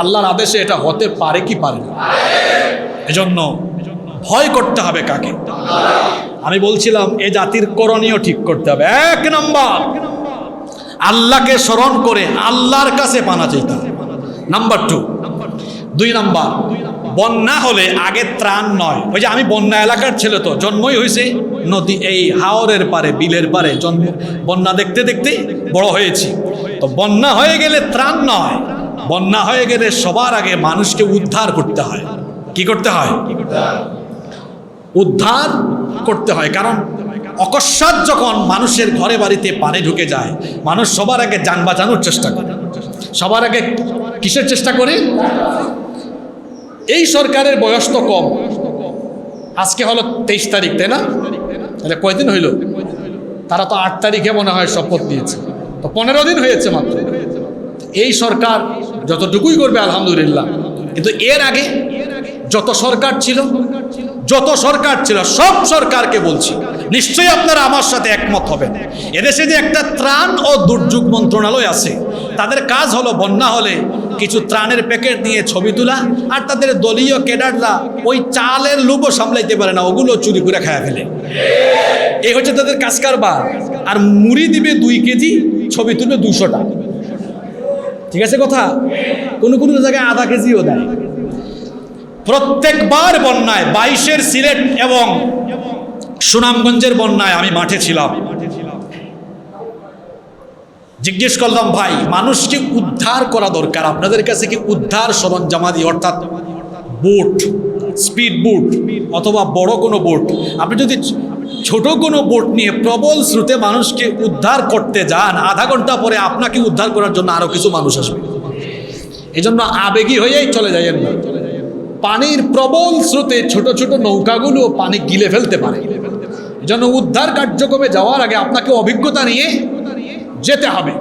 Speaker 1: আল্লাহর আদেশে এটা হতে পারে কি পারে না? এজন্য ভয় করতে হবে কাকে? আমি বলছিলাম এ জাতির করণীয় ঠিক করতে হবে। 1 নম্বর, আল্লাহকে স্মরণ করে আল্লাহর কাছে পানা চাইতে হবে। নাম্বার 2 নম্বর, বন্যা হলে আগে ত্রাণ নয়। ওই যে আমি বন্যা এলাকার ছেলে, তো জন্মই হয়েছে নদী, এই হাওরের পারে, বিলের পারে, জন্ম বন্যা দেখতে দেখতে বড় হয়েছি। তো বন্যা হয়ে গেলে ত্রাণ নয়, বন্যা হয়ে গেলে সবার আগে মানুষকে উদ্ধার করতে হয়। কি করতে হয়? উদ্ধার করতে হয়। কারণ অকস্মাৎ যখন মানুষের ঘরে বাড়িতে পানি ঢুকে যায়, মানুষ সবার আগে যান বাঁচানোর চেষ্টা করে। সবার আগে কিসের চেষ্টা করে? এই সরকারের বয়স তো কম, আজকে হলো 23 তারিখ, তাই না? তাহলে কয়দিন হইল? তারা তো 8 তারিখে মনে হয় শপথ নিয়েছে, তো 15 দিন হয়েছে মাত্র। এই সরকার যতটুকুই করবে আলহামদুলিল্লাহ, কিন্তু এর আগে যত সরকার ছিল সব সরকারকে বলছি, নিশ্চয়ই আপনারা আমার সাথে একমত হবেন, এদেশে যে একটা ত্রাণ ও দুর্যোগ মন্ত্রণালয় আছে, তাদের কাজ হলো বন্যা হলে কিছু ত্রাণের প্যাকেট নিয়ে ছবি তোলা, আর তাদের দলীয় ক্যাডাররা ওই চালের লোভও সামলাইতে পারে না, ওগুলো চুরি করে খায়া ফেলে। এই হচ্ছে তাদের কাজ কারবার। আর মুড়ি দিবে 2 কেজি, ছবি তুলবে 200টা। ঠিক আছে কথা? কোনো কোনো জায়গায় আধা কেজিও দেয়। প্রত্যেকবার বন্যায়, 22-এর সিলেট এবং সুনামগঞ্জের বন্যায় আমি মাঠে ছিলাম, জিজ্ঞেস করলাম, ভাই মানুষকে উদ্ধার করা দরকার, আপনাদের কাছে কি উদ্ধার সরঞ্জামাদি অর্থাৎ বোট, স্পিড বোট অথবা বড় কোনো বোট, আপনি যদি ছোট কোনো বোট নিয়ে প্রবল স্রোতে মানুষকে উদ্ধার করতে যান, আধা ঘন্টা পরে আপনাকে উদ্ধার করার জন্য আরো কিছু মানুষ আসবে। এই জন্য আবেগী হয়েই চলে যাইয়েন না। পানির প্রবল স্রোতে ছোট ছোট নৌকাগুলো পানি গিলে ফেলতে পারে। এই জন্য উদ্ধার কার্যক্রমে যাওয়ার আগে আপনাকে অভিজ্ঞতা নিয়ে যেতে হবে।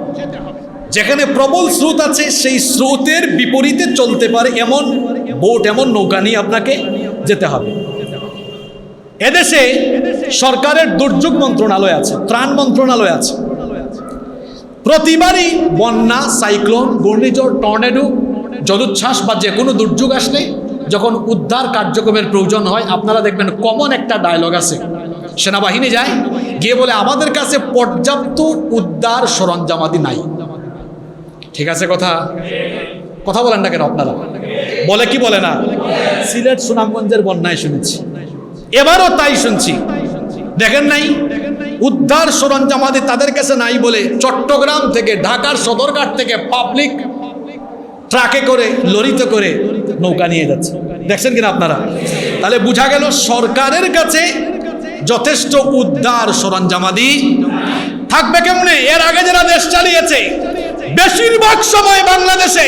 Speaker 1: যেখানে প্রবল স্রোত আছে সেই স্রোতের বিপরীতে চলতে পারে এমন বোট, এমন নৌকা নিয়ে আপনাকে যেতে হবে। এদেশে সরকারের দুর্যোগ মন্ত্রণালয় আছে, ত্রাণ মন্ত্রণালয় আছে। প্রতিবারই বন্যা, সাইক্লোন, ঘূর্ণিঝড়, টর্নেডো, জলোচ্ছ্বাস বা যে কোনো দুর্যোগ আসলে যখন উদ্ধার কার্যক্রমের প্রয়োজন হয়, আপনারা দেখবেন কমন একটা ডায়লগ আছে, সেনাবাহিনী যায় গিয়ে বলে আমাদের কাছে পর্যাপ্ত উদ্ধার সরঞ্জামাদি নাই। ঠিক আছে কথা? কথা বলেন না কেন আপনারা? বলে কি বলে না? সিলেট সুনামগঞ্জের বন্যায় শুনেছি, এবারও তাই শুনছি। দেখেন নাই উদ্ধার সরঞ্জামাদি তাদের কাছে নাই বলে চট্টগ্রাম থেকে, ঢাকার সদরঘাট থেকে পাবলিক ট্রাকে করে, লরিতে করে নৌকা নিয়ে যাচ্ছে। দেখছেন কিনা আপনারা? তাহলে বোঝা গেল সরকারের কাছে যথেষ্ট উদ্ধার সরঞ্জামাদি থাকবে কেমনে? এর আগে যারা দেশ চালিয়েছে বেশিরভাগ সময় বাংলাদেশে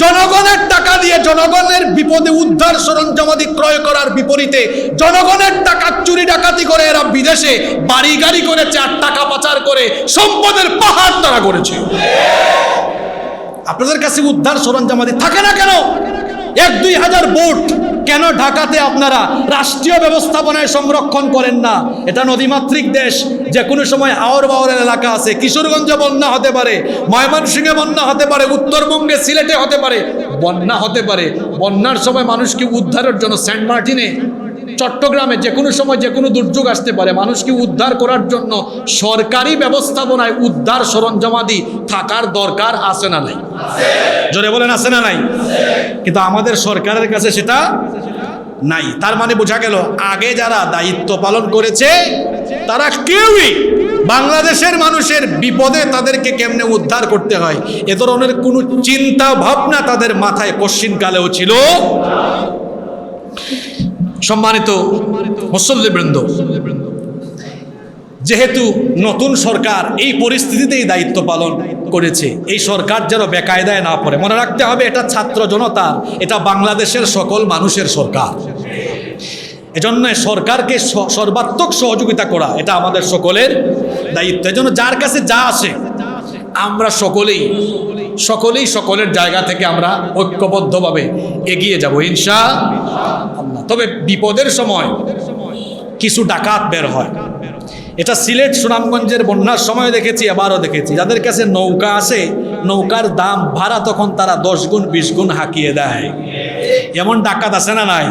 Speaker 1: জনগণের টাকা দিয়ে জনগণের বিপদে উদ্ধার সরঞ্জামাদি ক্রয় করার বিপরীতে জনগণের টাকা চুরি ডাকাতি করে এরা বিদেশে বাড়ি গাড়ি করেছে, আর টাকা পাচার করে সম্পদের পাহাড় তারা করেছে। আপনাদের কাছে উদ্ধার সরঞ্জামাদি থাকে না কেন? 1-2 হাজার বোট কেন ঢাকাতে আপনারা রাষ্ট্রীয় ব্যবস্থাপনায় সংরক্ষণ করেন না? এটা নদীমাতৃক দেশ, যে কোনো সময় আওর বাওরের এলাকা আছে। কিশোরগঞ্জে বন্যা হতে পারে, ময়মনসিংহে বন্যা হতে পারে, উত্তরবঙ্গে সিলেটে হতে পারে, বন্যা হতে পারে। বন্যার সময় মানুষকে উদ্ধারের জন্য সেন্ট মার্টিনে, চট্টগ্রামে যে কোনো সময় যে কোনো দুর্যোগ আসতে পারে, মানুষকে উদ্ধার করার জন্য সরকারি ব্যবস্থাপনায় উদ্ধার সরঞ্জামাদি থাকার দরকার আছে না নাই? জোরে বলেন আছে না নাই? কিন্তু আমাদের সরকারের কাছে সেটা নাই। তার মানে বোঝা গেল আগে যারা দায়িত্ব পালন করেছে তারা কেউই বাংলাদেশের মানুষের বিপদে তাদেরকে কেমনে উদ্ধার করতে হয় এ ধরনের কোনো চিন্তা ভাবনা তাদের মাথায় কশ্চিনকালেও ছিল। সম্মানিত মুসল্লিবৃন্দ, যেহেতু নতুন সরকার এই পরিস্থিতিতেই দায়িত্ব পালন করেছে, এই সরকার যেন বেকায়দায় না পড়ে। মনে রাখতে হবে এটা ছাত্র জনতার, এটা বাংলাদেশের সকল মানুষের সরকার। এজন্য সরকারকে সর্বাত্মক সহযোগিতা করা এটা আমাদের সকলের দায়িত্ব। এজন্য যার কাছে যা আসে আমরা সকলেই সকলের জায়গা থেকে আমরা ঐক্যবদ্ধভাবে এগিয়ে যাব ইনশাআল্লাহ। তবে বিপদের সময় কিছু ডাকাত বের হয়, এটা সিলেট সুনামগঞ্জের বন্যার সময় দেখেছি, এবারও দেখেছি। যাদের কাছে নৌকা আছে, নৌকার দাম ভাড়া তখন তারা 10 গুণ 20 গুণ হাঁকিয়ে দেয়। এমন ডাকাত আছে না নাই?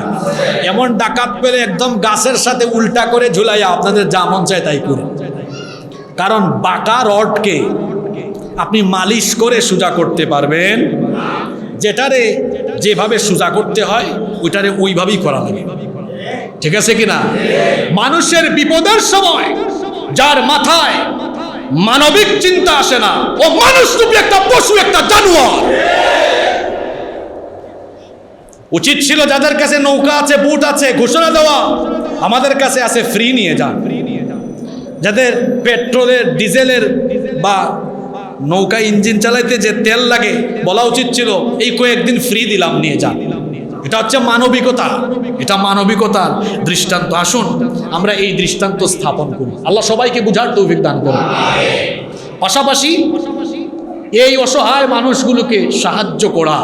Speaker 1: এমন ডাকাত পেলে একদম গাছের সাথে উল্টা করে ঝুলাইয়া আপনাদের যা মন চায় তাই করে। কারণ বাঁকা রডকে আপনি মালিশ করে সোজা করতে পারবেন, যেটারে যেভাবে সোজা করতে হয় ওইটারে ওইভাবেই করা লাগে। ঠিক আছে কিনা? মানুষের বিপদের সময় যার মাথায় মানবিক চিন্তা আসে না, ও মানুষ রূপী একটা পশু, একটা জানোয়ার। উচিত ছিল যাদের কাছে নৌকা আছে, বুট আছে, ঘোষণা দেওয়া, আমাদের কাছে আছে, ফ্রি নিয়ে যান। যাদের পেট্রোলের, ডিজেলের বা নৌকা ইঞ্জিন চালাইতে যে তেল লাগে, বলা উচিত ছিল এই কয়েকদিন ফ্রি দিলাম, নিয়ে যান। এটা হচ্ছে মানবিকতা, এটা মানবিকতার দৃষ্টান্ত। আসুন আমরা এই দৃষ্টান্ত স্থাপন করি। আল্লাহ সবাইকে বুঝার তৌফিক দান করুন। পাশাপাশি এই অসহায় মানুষগুলোকে সাহায্য করা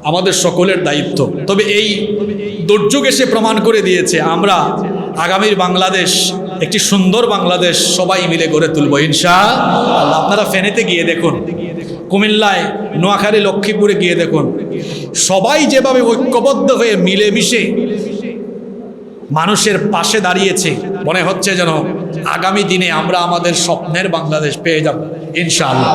Speaker 1: আমাদের সকলের দায়িত্ব। তবে এই দুর্যোগ এসে প্রমাণ করে দিয়েছে আমরা আগামীর বাংলাদেশ একটি সুন্দর বাংলাদেশ সবাই মিলে গড়ে তুলব ইনশাআল্লাহ। আপনারা ফেনীতে গিয়ে দেখুন, কুমিল্লায়, নোয়াখালী, লক্ষ্মীপুরে গিয়ে দেখুন, সবাই যেভাবে ঐক্যবদ্ধ হয়ে মিলেমিশে মানুষের পাশে দাঁড়িয়েছে, মনে হচ্ছে যেন আগামী দিনে আমরা আমাদের স্বপ্নের বাংলাদেশ পেয়ে যাব ইনশাআল্লাহ।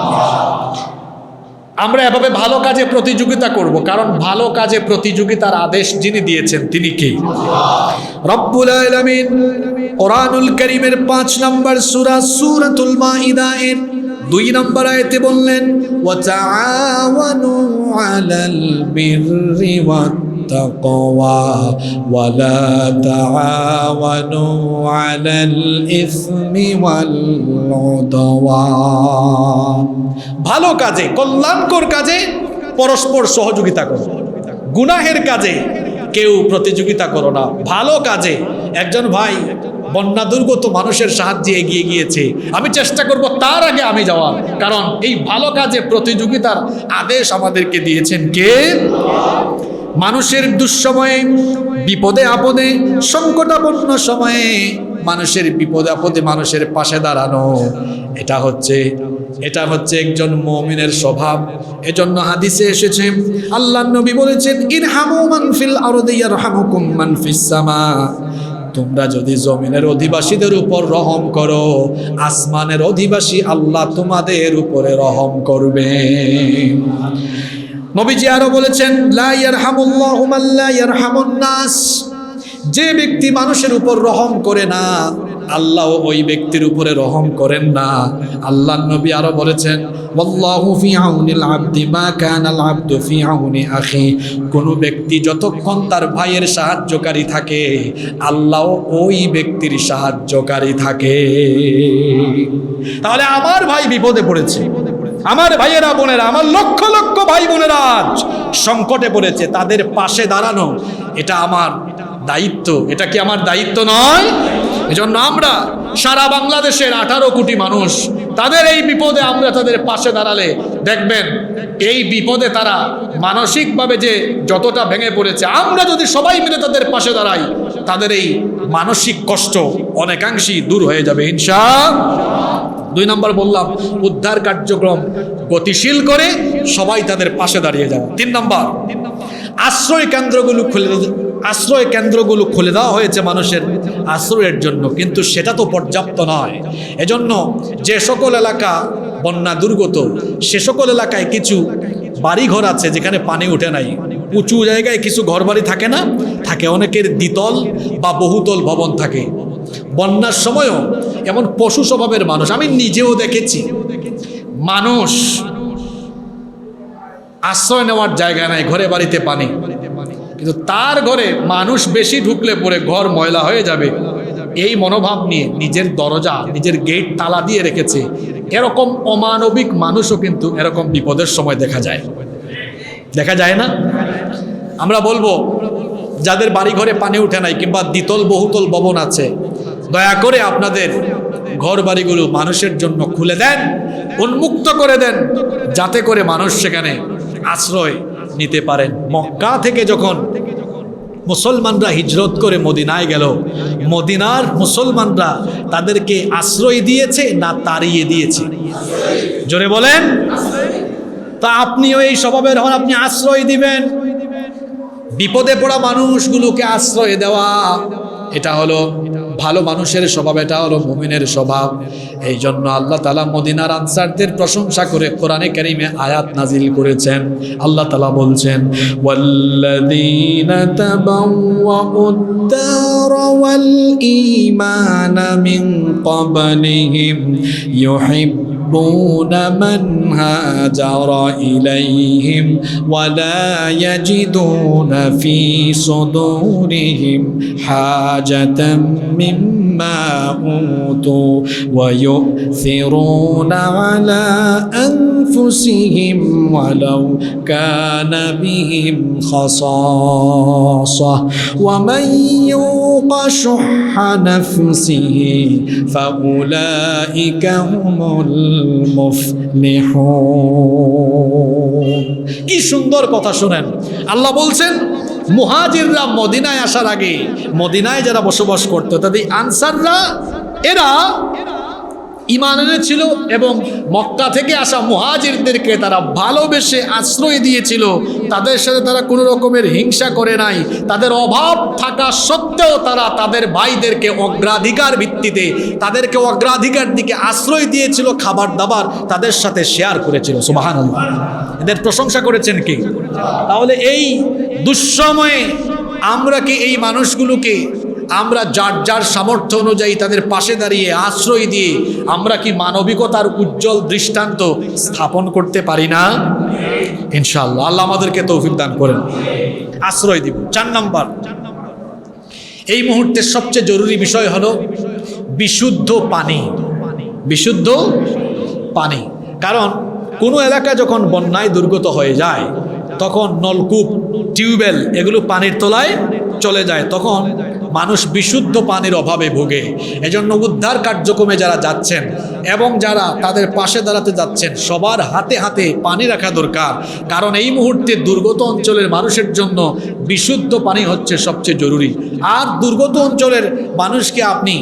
Speaker 1: আমরা এভাবে ভালো কাজে প্রতিযোগিতা করব, কারণ ভালো কাজে প্রতিযোগিতার আদেশ যিনি দিয়েছেন তিনি কে? রব্বুল আলামিন কোরআনুল কারীমের 5 নম্বর সূরা সূরাতুল মাইদা এর 2 নম্বর আয়াতে বললেন, ওয়া তাআওয়ানু আলাল বিররি ওয়াত তাকওয়া ওয়া লা তাআওয়ানু আলাল ইসমি ওয়াল উদওয়ান। ভালো কাজে, কল্যাণকর কাজে পরস্পর সহযোগিতা করো, গুনাহের কাজে কেউ প্রতিযোগিতা করো না। ভালো কাজে, একজন ভাই বন্যা দুর্গত মানুষের সাহায্যে এগিয়ে গিয়েছে, আমি চেষ্টা করব তার আগে আমি যাওয়ার, কারণ এই ভালো কাজে প্রতিযোগিতার আদেশ আমাদেরকে দিয়েছেন কে? মানুষের দুঃসময়ে, বিপদে আপদে, সংকটাপন্ন সময়ে মানুষের বিপদে আপদে মানুষের পাশে দাঁড়ানো, এটা হচ্ছে একজন মুমিনের স্বভাব। এজন্য হাদিসে এসেছে, আল্লাহর নবী বলেছেন, ইরহামু মান ফিল আরদি ইয়ারহামুকুম মান ফিস সামা। তোমরা যদি জমিনের অধিবাসীদের উপর রহম করো, আসমানের অধিবাসী আল্লাহ তোমাদের উপরে রহম করবে। নবীজি আরো বলেছেন, লা ইয়ারহামুল্লাহু মান লা ইয়ারহামুন নাস। যে ব্যক্তি মানুষের উপর রহম করে না, আল্লাহ ওই ব্যক্তির উপরে রহম করেন না। আল্লাহর নবী আরো বলেছেন, ওয়াল্লাহু ফি আউনিল আবদি মা কানাল আবদু ফি আউনি আখি। কোন ব্যক্তি যতক্ষণ তার ভাইয়ের সাহায্যকারী থাকে, আল্লাহ ওই ব্যক্তির সাহায্যকারী থাকে। তাহলে আমার ভাই বিপদে পড়েছে, আমার ভাইয়েরা বোনেরা, আমার লক্ষ লক্ষ ভাই বোনেরা আজ সংকটে পড়েছে, তাদের পাশে দাঁড়ানো এটা আমার দায়িত্ব। এটা কি আমার দায়িত্ব নয়? এজন্য আমরা সারা বাংলাদেশের 18 কোটি মানুষ, তাদের এই বিপদে আমরা তাদের পাশে দাঁড়ালে দেখবেন এই বিপদে তারা মানসিকভাবে যে যতটা ভেঙে পড়েছে, আমরা যদি সবাই মিলে তাদের পাশে দাঁড়াই, তাদের এই মানসিক কষ্ট অনেকাংশেই দূর হয়ে যাবে ইনশাআল্লাহ। 2 নম্বর বললাম, উদ্ধার কার্যক্রম গতিশীল করে সবাই তাদের পাশে দাঁড়িয়ে যাওয়া। 3 নম্বর, আশ্রয় কেন্দ্রগুলো খুলে দেওয়া হয়েছে মানুষের আশ্রয়ের জন্য, কিন্তু সেটা তো পর্যাপ্ত নয়। এজন্য যে সকল এলাকা বন্যা দুর্গত, সে সকল এলাকায় কিছু বাড়িঘর আছে যেখানে পানি উঠে নাই, উঁচু জায়গায় কিছু ঘরবাড়ি থাকে না, থাকে অনেকের দ্বিতল বা বহুতল ভবন থাকে। বন্যার সময়ও এমন পশু স্বভাবের মানুষ, আমি নিজেও দেখেছি, মানুষ আশ্রয় নেওয়ার জায়গা নাই, ঘরে বাড়িতে পানি, কিন্তু তার ঘরে মানুষ বেশি ঢুকলে পরে ঘর ময়লা হয়ে যাবে, এই মনোভাব নিয়ে নিজের দরজা, নিজের গেট তালা দিয়ে রেখেছে। এরকম অমানবিক মানুষও কিন্তু এরকম বিপদের সময় দেখা যায় না? আমরা বলবো যাদের বাড়ি ঘরে পানি উঠে নাই কিংবা দ্বিতল বহুতল ভবন আছে, দয়া করে আপনাদের ঘর বাড়িগুলো মানুষের জন্য খুলে দেন, উন্মুক্ত করে দেন, যাতে করে মানুষ সেখানে আশ্রয় নিতে পারেন। মক্কা থেকে যখন মুসলমানরা হিজরত করে মদিনায় গেল, মদিনার মুসলমানরা তাদেরকে আশ্রয় দিয়েছে না তাড়িয়ে দিয়েছে? জোরে বলেন। তা আপনিও এই স্বভাবের হন, আপনি আশ্রয় দিবেন। বিপদে পড়া মানুষগুলোকে আশ্রয় দেওয়া, এটা হলো ভালো মানুষের স্বভাব, এটা হলো মুমিনের স্বভাব। এই জন্য আল্লাহ তাআলা মদিনার আনসারদের প্রশংসা করে কোরআনে কারীমে আয়াত নাজিল করেছেন। আল্লাহ তাআলা বলছেন, ওয়াল্লাযীনা তাবাওয়াউদ-দারা ওয়াল ঈমানা মিন ক্বাবলিহিম ইউহিব্বুনা يحبون من هاجر إليهم ولا يجدون في صدورهم حاجة مما أوتوا ويؤثرون على أنفسهم ولو كان بهم خصاصة ومن يوق شح نفسه فأولئك هم المفلحون। কি সুন্দর কথা শুনেন, আল্লাহ বলছেন মুহাজিররা মদিনায় আসার আগে মদিনায় যারা বসবাস করত তাদের আনসাররা এরা ঈমান এনেছিল এবং মক্কা থেকে আসা মুহাজিরদেরকে তারা ভালোবেসে আশ্রয় দিয়েছিল। তাদের সাথে তারা কোনো রকমের হিংসা করে নাই। তাদের অভাব থাকা সত্ত্বেও তারা তাদের ভাইদেরকে অগ্রাধিকার ভিত্তিতে তাদেরকে অগ্রাধিকার দিকে আশ্রয় দিয়েছিল, খাবার দাবার তাদের সাথে শেয়ার করেছিল। সুবহানাল্লাহ, এদের প্রশংসা করেছেন কি? তাহলে এই দুঃসময়ে আমরা কি এই মানুষগুলোকে আমরা যার যার সামর্থ্য অনুযায়ী তাদের পাশে দাঁড়িয়ে আশ্রয় দিয়ে আমরা কি মানবিকতার উজ্জ্বল দৃষ্টান্ত স্থাপন করতে পারি না? ইনশাআল্লাহ, আল্লাহ আমাদেরকে তৌফিক দান করেন। আশ্রয় দিব। 4 নম্বর, এই মুহূর্তে সবচেয়ে জরুরি বিষয় হলো বিশুদ্ধ পানি। বিশুদ্ধ পানি, কারণ কোনো এলাকা যখন বন্যায় দুর্গত হয়ে যায় তখন নলকূপ, টিউবওয়েল এগুলো পানির তলায় চলে যায়, তখন মানুষ বিশুদ্ধ পানির অভাবে ভোগে। এজন্য উদ্ধার কার্যক্রমে যারা যাচ্ছেন এবং যারা তাদের পাশে দাঁড়াতে যাচ্ছেন সবার হাতে হাতে পানি রাখা দরকার, কারণ এই মুহূর্তে দুর্গত অঞ্চলের মানুষের জন্য বিশুদ্ধ পানি হচ্ছে সবচেয়ে জরুরি। আর দুর্গত অঞ্চলের মানুষকে আপনি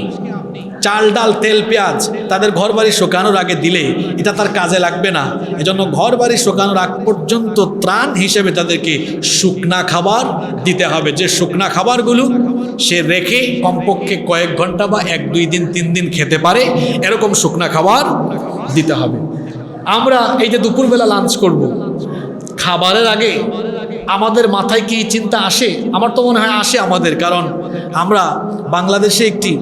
Speaker 1: চাল ডাল তেল পেঁয়াজ তাদের ঘর বাড়ি শুকানোর আগে দিলে এটা তার কাজে লাগবে না। এজন্য ঘর বাড়ি শুকানোর আগ পর্যন্ত ত্রাণ হিসেবে তাদেরকে শুকনা খাবার দিতে হবে, যে শুকনা খাবারগুলো সে রেখে কমপক্ষে কয়েক ঘন্টা বা 1, 2 দিন 3 দিন খেতে পারে, এরকম শুকনা খাবার দিতে হবে। আমরা এই যে দুপুরবেলা লাঞ্চ করব, খাবারের আগে আমাদের মাথায় কি চিন্তা আসে? আমার তো মনে হয় আসে আমাদের, কারণ আমরা বাংলাদেশে একটি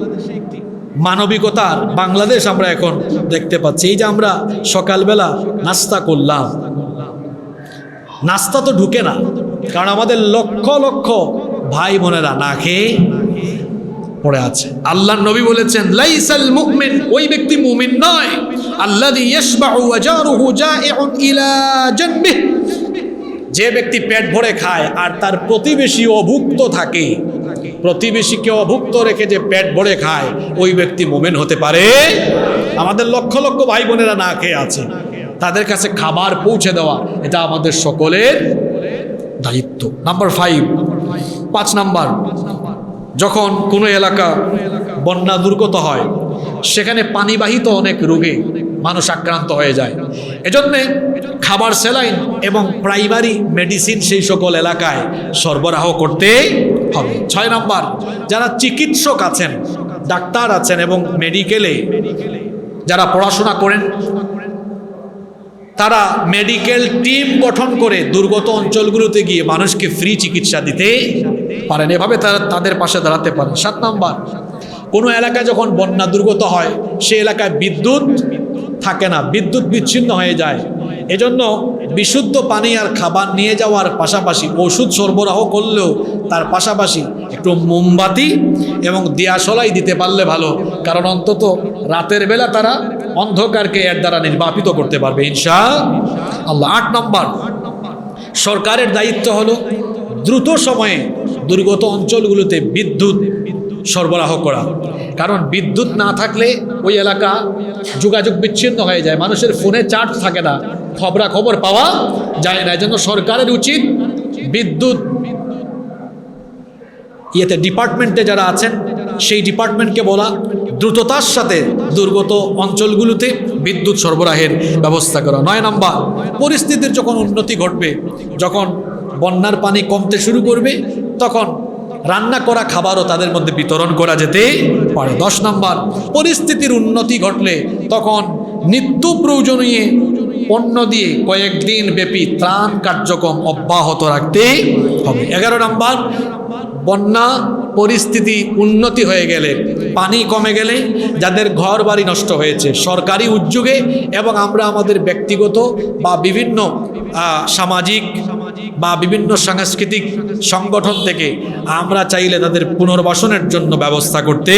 Speaker 1: মানবিকতার বাংলাদেশ আমরা এখন দেখতে পাচ্ছি। এই যে আমরা সকালবেলা নাস্তা করলাম, নাস্তা তো ঢুকে না, কারণ আমাদের লক্ষ লক্ষ ভাই বোনেরা না খেয়ে পড়ে আছে। আল্লাহর নবী বলেছেন লাইসাল মুমিন, ওই ব্যক্তি মুমিন নয়, আল্লাযী ইয়াশবাউ ওয়া জারুহু জাইউন ইলা জানবিহি, যে ব্যক্তি পেট ভরে খায় আর তার প্রতিবেশী অভুক্ত থাকে। প্রতিবেশীকে অভুক্ত রেখে যে পেট ভরে খায় ওই ব্যক্তি মুমিন হতে পারে? আমাদের লক্ষ লক্ষ ভাই বোনেরা না খেয়ে আছে, তাদের কাছে খাবার পৌঁছে দেওয়া এটা আমাদের সকলের দায়িত্ব। নাম্বার 5 নাম্বার, যখন কোনো এলাকা বন্যা দুর্গত হয় সেখানে পানিবাহিত অনেক রোগে মানুষ আক্রান্ত হয়ে যায়। এজন্য খাবার, স্যালাইন এবং প্রাইমারি মেডিসিন সেই সকল এলাকায় সরবরাহ করতে হবে। 6 নাম্বার, যারা চিকিৎসক আছেন, ডাক্তার আছেন এবং মেডিকেলে যারা পড়াশোনা করেন তারা মেডিকেল টিম গঠন করে দুর্গত অঞ্চলগুলোতে গিয়ে মানুষকে ফ্রি চিকিৎসা দিতে পারেন, এভাবে তারা তাদের পাশে দাঁড়াতে পারেন। 7 নাম্বার, কোনো এলাকায় যখন বন্যা দুর্গত হয় সে এলাকায় বিদ্যুৎ থাকে না, বিদ্যুৎ বিচ্ছিন্ন হয়ে যায়। এজন্য বিশুদ্ধ পানি আর খাবার নিয়ে যাওয়ার পাশাপাশি ওষুধ সরবরাহ করলেও তার পাশাপাশি একটু মোমবাতি এবং দিয়াশলাই দিতে পারলে ভালো, কারণ অন্তত রাতের বেলা তারা অন্ধকারকে এর দ্বারা নির্বাপিত করতে পারবে ইনশাআল্লাহ। 8 নম্বর, সরকারের দায়িত্ব হলো দ্রুত সময়ে দুর্গত অঞ্চলগুলোতে বিদ্যুৎ সরবরাহ করা, কারণ বিদ্যুৎ না থাকলে ওই এলাকা যোগাযোগ বিচ্ছিন্ন হয়ে যায়, মানুষের ফোনে চার্জ থাকে না, খবরাখবর পাওয়া যায় না। এজন্য সরকারের উচিত বিদ্যুৎ ডিপার্টমেন্টে যারা আছেন সেই ডিপার্টমেন্টকে বলা দ্রুততার সাথে দুর্গত অঞ্চলগুলোতে বিদ্যুৎ সরবরাহের ব্যবস্থা করা। 9 নম্বর, পরিস্থিতির যখন উন্নতি ঘটবে, যখন বন্যার পানি কমতে শুরু করবে তখন রান্না করা খাবারও তাদের মধ্যে বিতরণ করা যেতে পারে। 10 নম্বর, পরিস্থিতির উন্নতি ঘটলে তখন নিত্য প্রয়োজনীয় পণ্য দিয়ে কয়েকদিন ব্যাপী ত্রাণ কার্যক্রম অব্যাহত রাখতে হবে। 11 নম্বর, বন্যা পরিস্থিতি উন্নতি হয়ে গেলে, পানি কমে গেলে, যাদের ঘর বাড়ি নষ্ট হয়েছে সরকারি উদ্যোগে এবং আমরা আমাদের ব্যক্তিগত বা বিভিন্ন সামাজিক বা বিভিন্ন সাংস্কৃতিক সংগঠন থেকে আমরা চাইলে তাদের পুনর্বাসনের জন্য ব্যবস্থা করতে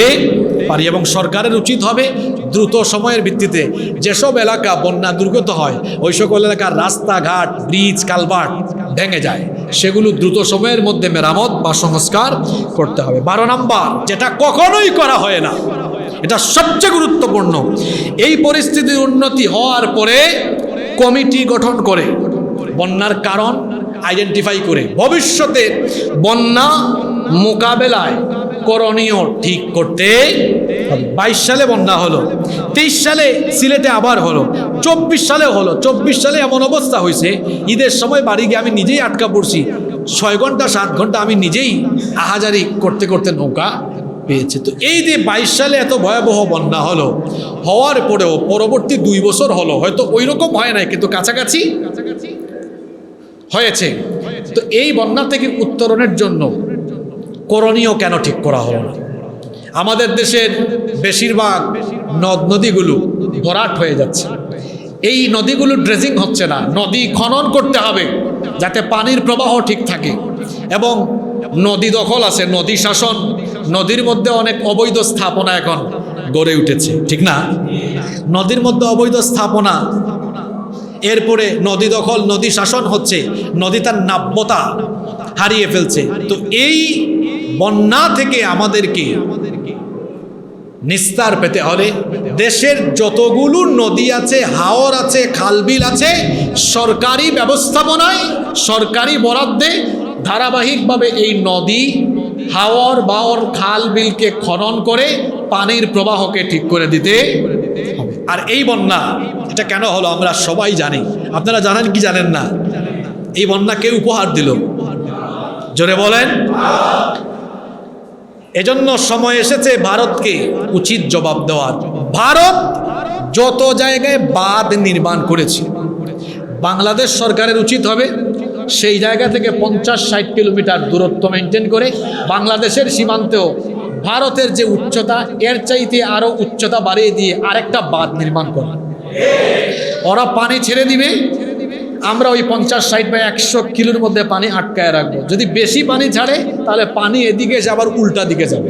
Speaker 1: পারি। এবং সরকারের উচিত হবে দ্রুত সময়ের ভিত্তিতে যেসব এলাকা বন্যা দুর্গত হয়, ওই সকল এলাকার রাস্তাঘাট, ব্রিজ, কালভার্ট ভেঙে যায়, সেগুলো দ্রুত সময়ের মধ্যে মেরামত বা সংস্কার করতে হবে। 12 নম্বর, যেটা কখনোই করা হয় না, এটা সবচেয়ে গুরুত্বপূর্ণ, এই পরিস্থিতির উন্নতি হওয়ার পরে কমিটি গঠন করে বন্যার কারণ আইডেন্টিফাই করে ভবিষ্যতে বন্যা মোকাবেলায় করণীয় ঠিক করতে হবে। 22 সালে বন্যা হলো, 23 সালে সিলেটে আবার হলো, 24 সালে হলো। 24 সালে এমন অবস্থা হয়েছে, ঈদের সময় বাড়ি গিয়ে আমি নিজেই আটকা পড়ছি, 6 ঘন্টা 7 ঘন্টা আমি নিজেই আহাজারি করতে করতে নৌকা পেয়েছে। তো এই যে 22 সালে এত ভয়াবহ বন্যা হলো, হওয়ার পরেও পরবর্তী 2 বছর হলো, হয়তো ওই রকম হয় নাই কিন্তু কাছাকাছি হয়েছে। তো এই বন্যা থেকে উত্তরণের জন্য করণীয় কেন ঠিক করা হলো না? আমাদের দেশের বেশিরভাগ নদ নদীগুলো ভরাট হয়ে যাচ্ছে, এই নদীগুলো ড্রেজিং হচ্ছে না, নদী খনন করতে হবে যাতে পানির প্রবাহ ঠিক থাকে। এবং নদী দখল আছে, নদী শাসন, নদীর মধ্যে অনেক অবৈধ স্থাপনা এখন গড়ে উঠেছে, ঠিক না? নদীর মধ্যে অবৈধ স্থাপনা, এরপরে নদী দখল, নদী শাসন হচ্ছে, নদী তার নাব্যতা হারিয়ে ফেলছে। তো এই বন্যা থেকে আমাদেরকে নিস্তার পেতে হলে দেশের যতগুলো নদী আছে, হাওর আছে, খালবিল আছে, সরকারি ব্যবস্থাপনায়, সরকারি বরাদ্দে ধারাবাহিকভাবে এই নদী, হাওর, বাওর, খাল বিলকে খনন করে পানির প্রবাহকে ঠিক করে দিতে হবে। আর এই বন্যা এটা কেন হলো আমরা সবাই জানি। আপনারা জানেন কি জানেন না? এই বন্যা কে উপহার দিল? জোরে বলেন। এজন্য সময় এসেছে ভারতকে উচিত জবাব দেওয়ার। ভারত যত জায়গায় বাঁধ নির্মাণ করেছে, বাংলাদেশ সরকারের উচিত হবে সেই জায়গা থেকে 50-60 কিলোমিটার দূরত্ব মেনটেন করে বাংলাদেশের সীমান্তেও ভারতের যে উচ্চতা, এর চাইতে আরো উচ্চতা বাড়িয়ে দিয়ে আরেকটা বাঁধ নির্মাণ করা। ওরা পানি ছেড়ে দিবে, আমরা ওই 50-60 বা 100 কিলোর মধ্যে পানি আটকায় রাখবো। যদি বেশি পানি ছাড়ে তাহলে পানি এদিকে এসে আবার উল্টা দিকে যাবে।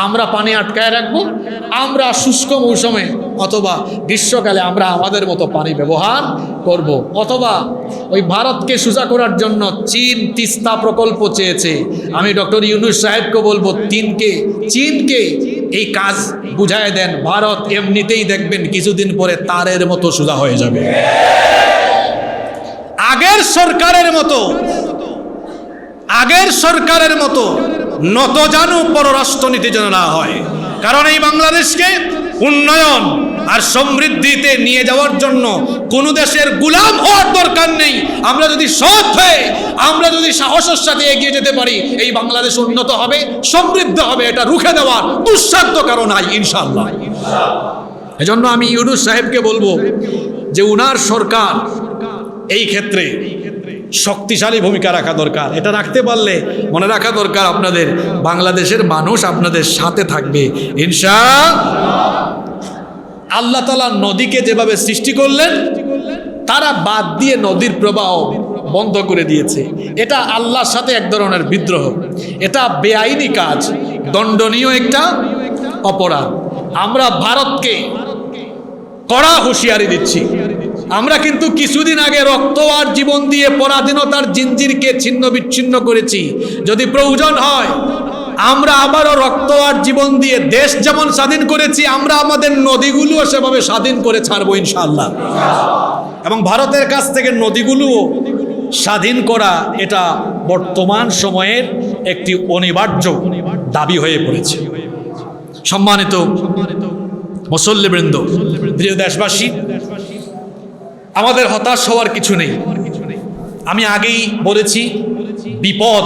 Speaker 1: আমরা পানি আটকায় রাখবো, আমরা শুষ্ক মৌসুমে অথবা গ্রীষ্মকালে আমরা আমাদের মতো পানি ব্যবহার করব। অথবা ওই ভারতকে সোজা করার জন্য চীন তিস্তা প্রকল্প চেয়েছে। আমি ডক্টর ইউনূস সাহেবকে বলবো চীনকে এই কাজ বুঝায় দেন। ভারত এমনিতেই দেখবেন কিছুদিন পরে তারের মতো সোজা হয়ে যাবে। আগের সরকারের মতো নতজানু পররাষ্ট্রনীতি যেন না হয়। কারণ এই বাংলাদেশকে উন্নয়ন আর সমৃদ্ধিতে নিয়ে যাওয়ার জন্য কোন দেশের গোলাম হওয়ার দরকার নেই। আমরা যদি সৎ হয়ে, আমরা যদি সাহসের সাথে এগিয়ে যেতে পারি, এই বাংলাদেশ উন্নত হবে, সমৃদ্ধ হবে। এটা রুখে দেওয়ার দুঃসাধ্য কারণ নাই ইনশাআল্লাহ। এজন্য আমি ইউনূস সাহেবকে বলবো যে উনার সরকার এই ক্ষেত্রে শক্তিশালী ভূমিকা রাখা দরকার। এটা রাখতে পারলে মনে রাখা দরকার আপনাদের, বাংলাদেশের মানুষ আপনাদের সাথে থাকবে ইনশাআল্লাহ। আল্লাহ তাআলা নদীকে যেভাবে সৃষ্টি করলেন, তারা বাদ দিয়ে নদীর প্রবাহ বন্ধ করে দিয়েছে। এটা আল্লাহর সাথে এক ধরনের বিদ্রোহ, এটা বেআইনি কাজ, দণ্ডনীয় একটা অপরাধ। আমরা ভারতকে কড়া হুঁশিয়ারি দিচ্ছি। আমরা কিন্তু কিছুদিন আগে রক্ত আর জীবন দিয়ে পরাধীনতার জিঞ্জিরকে ছিন্ন বিচ্ছিন্ন করেছি। যদি প্রয়োজন হয় আমরা আবারও রক্ত আর জীবন দিয়ে দেশ যেমন স্বাধীন করেছি, আমরা আমাদের নদীগুলোও সেভাবে স্বাধীন করে ছাড়বো ইনশাআল্লাহ। এবং ভারতের কাছ থেকে নদীগুলোও স্বাধীন করা এটা বর্তমান সময়ের একটি অনিবার্য দাবি হয়ে পড়েছে। সম্মানিত মুসল্লিবৃন্দ, প্রিয় দেশবাসী, আমাদের হতাশ হওয়ার কিছু নেই। আমি আগেই বলেছি, বিপদ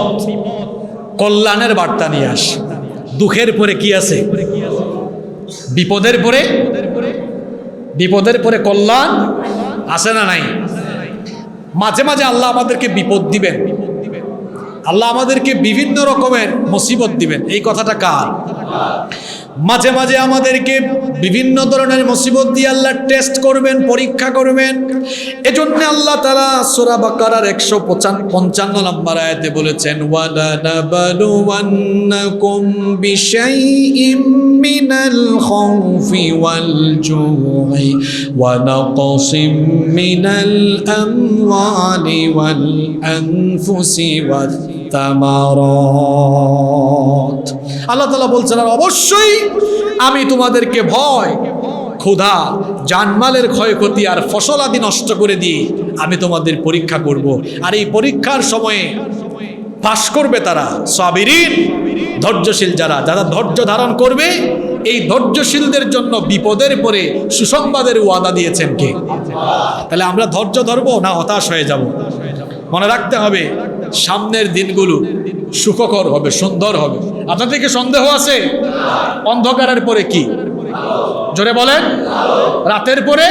Speaker 1: কল্যাণের বার্তা নিয়ে আসে। দুঃখের পরে কি আছে? বিপদের পরে কল্যাণ আসে না নাই? মাঝে মাঝে আল্লাহ আমাদেরকে বিপদ দিবেন, আল্লাহ আমাদেরকে বিভিন্ন রকমের মুসিবত দিবেন, এই কথাটা কার? মাঝে মাঝে আমাদেরকে বিভিন্ন ধরনের মুসিবত দিয়ে আল্লাহ টেস্ট করবেন, পরীক্ষা করবেন। এজন্য আল্লাহ তাআলা সূরা বাকারার 155 নম্বর আয়াতে বলেছেন, ওয়ালা নাবালুওয়ান্নাকুম বিশাইইম মিনাল খাউফি ওয়াল জুই ওয়া নাকসিম মিনাল আমওয়ালি ওয়াল আনফুসি ওয়াত তামারাত। আল্লাহ তাআলা বলছেন, আর অবশ্যই আমি তোমাদেরকে ভয়, ক্ষুধা, জানমালের ক্ষয়ক্ষতি আর ফসল আদি নষ্ট করে দিয়ে আমি তোমাদের পরীক্ষা করব। আর এই পরীক্ষার সময়ে পাশ করবে তারা সাবিরিন, ধৈর্যশীল যারা ধৈর্য ধারণ করবে। এই ধৈর্যশীলদের জন্য বিপদের পরে সুসংবাদের ওয়াদা দিয়েছেন কে? তাহলে আমরা ধৈর্য ধরবো না হতাশ হয়ে যাব? মনে রাখতে হবে সামনের দিনগুলো সুখকর হবে, সুন্দর হবে। আপনাদের কি সন্দেহ আছে? অন্ধকারের পরে কি? জোরে বলেন। রাতের পরে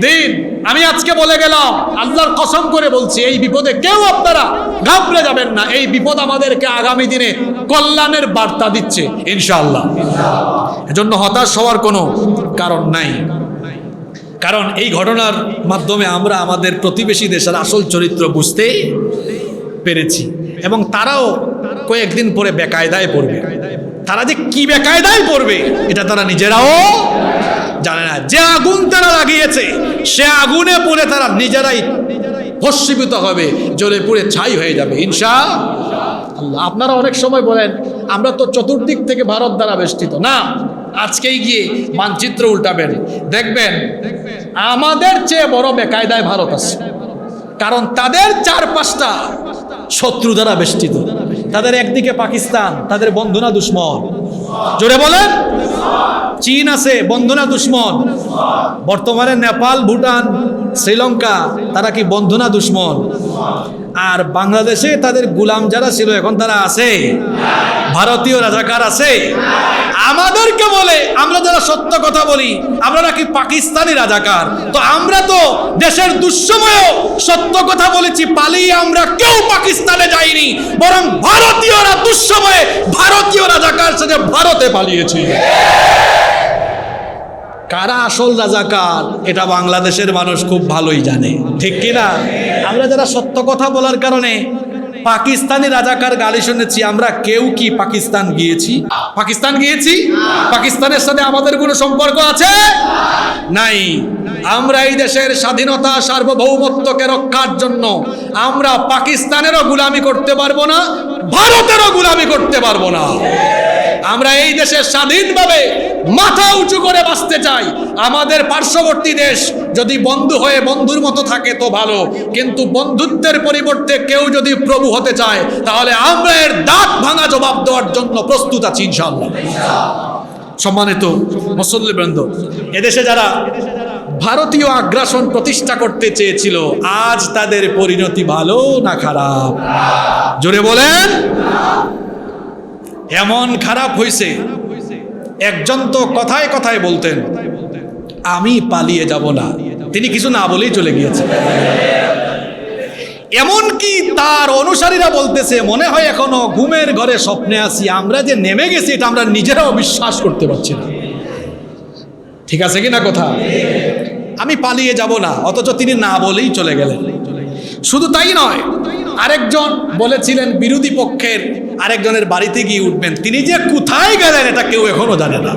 Speaker 1: দিন। আমি আজকে বলে গেলাম, আল্লাহর কসম করে বলছি, এই বিপদে কেউ আপনারা ঘাবড়ে যাবেন না। এই বিপদ আমাদেরকে আগামী দিনে কল্যাণের বার্তা দিচ্ছে ইনশাআল্লাহ। এজন্য হতাশ হওয়ার কোনো কারণ নাই। কারণ এই ঘটনার মাধ্যমে আমরা আমাদের প্রতিবেশী দেশের আসল চরিত্র বুঝতে পেরেছি, এবং তারাও কয়েকদিন পরে বেকায়দায় পড়বে। তারা যে কি বেকায়দায় পড়বে এটা তারা নিজেরাও জানে না। যে আগুন তারা লাগিয়েছে সে আগুনে পড়ে তারা নিজেরাই ভস্মীভূত হবে, জ্বলে পুড়ে ছাই হয়ে যাবে ইনশাআল্লাহ। আপনারা অনেক সময় বলেন আমরা তো চতুর্দিক থেকে ভারত দ্বারা বেষ্টিত। না, আজকেই গিয়ে মানচিত্র উল্টাবেন, দেখবেন আমাদের চেয়ে বড় বেকায়দায় ভারত আছে। কারণ তাদের 4-5টা শত্রু দ্বারা বেষ্টিত। তাদের একদিকে পাকিস্তান, তাদের বন্ধু না দুশ্মন? জোরে বলেন। চীন আছে, বন্ধু না দুশ্মন? বর্তমানে নেপাল, ভুটান, শ্রীলঙ্কা, তারা কি বন্ধু না দুশ্মন? আর বাংলাদেশে তাদের গোলাম যারা ছিল এখন তারা আছে? ভারতীয় রাজাকার আছে। আমাদেরকে বলে, আমরা যারা সত্য কথা বলি, আমরা নাকি পাকিস্তানি রাজাকার। তো আমরা তো দেশের দুঃসময়েও সত্য কথা বলেছি, পালিয়ে আমরা কেউ পাকিস্তানে যাইনি, বরং ভারতীয়রা দুঃসময়ে ভারতীয় রাজাকার সাথে ভারতে পালিয়েছি। কারা আসল রাজাকার এটা বাংলাদেশের মানুষ খুব ভালোই জানে, ঠিক কিনা? আমরা যারা সত্য কথা বলার কারণে পাকিস্তানি রাজাকার গালি শুনেছি, আমরা কেউ কি পাকিস্তান গিয়েছি? পাকিস্তানের সাথে আমাদের কোনো সম্পর্ক আছে? নাই। আমরা এই দেশের স্বাধীনতা, সার্বভৌমত্বকে রক্ষার জন্য আমরা পাকিস্তানেরও গোলামি করতে পারবো না, ভারতেরও গোলামি করতে পারবো না। আমরা এই দেশে স্বাধীনভাবে মাথা উঁচু করে বাঁচতে চাই। আমাদের পার্শ্ববর্তী দেশ যদি বন্ধু হয়ে বন্ধুর মতো থাকে তো ভালো, কিন্তু বন্ধুত্বের পরিবর্তে কেউ যদি প্রভু হতে চায় তাহলে আমরা এর দাঁত ভাঙা জবাব দেওয়ার জন্য প্রস্তুত আছি ইনশাআল্লাহ। সম্মানিত মুসল্লিবৃন্দ, এদেশে যারা ভারতীয় আগ্রাসন প্রতিষ্ঠা করতে চেয়েছিল, আজ তাদের পরিণতি ভালো না খারাপ? জোরে বলেন। এমন খারাপ হয়েছে, একজন তো কথায় কথায় বলতেন আমি পালিয়ে যাব না, তিনি কিছু না বলেই চলে গিয়েছেন। এমনকি তার অনুসারীরা বলতেছে মনে হয় এখনো ঘুমের ঘরে স্বপ্নে আছি, আমরা যে নেমে গেছি এটা আমরা নিজেরাও বিশ্বাস করতে পারছি না। ঠিক আছে কিনা কথা? আমি পালিয়ে যাব না, অথচ তিনি না বলেই চলে গেলেন। শুধু তাই নয়, আরেকজন বলেছিলেন বিরোধী পক্ষের আরেকজনের বাড়িতে গিয়ে উঠবেন, তিনি যে কোথায় গেলেন এটা কেউ এখনো জানে না।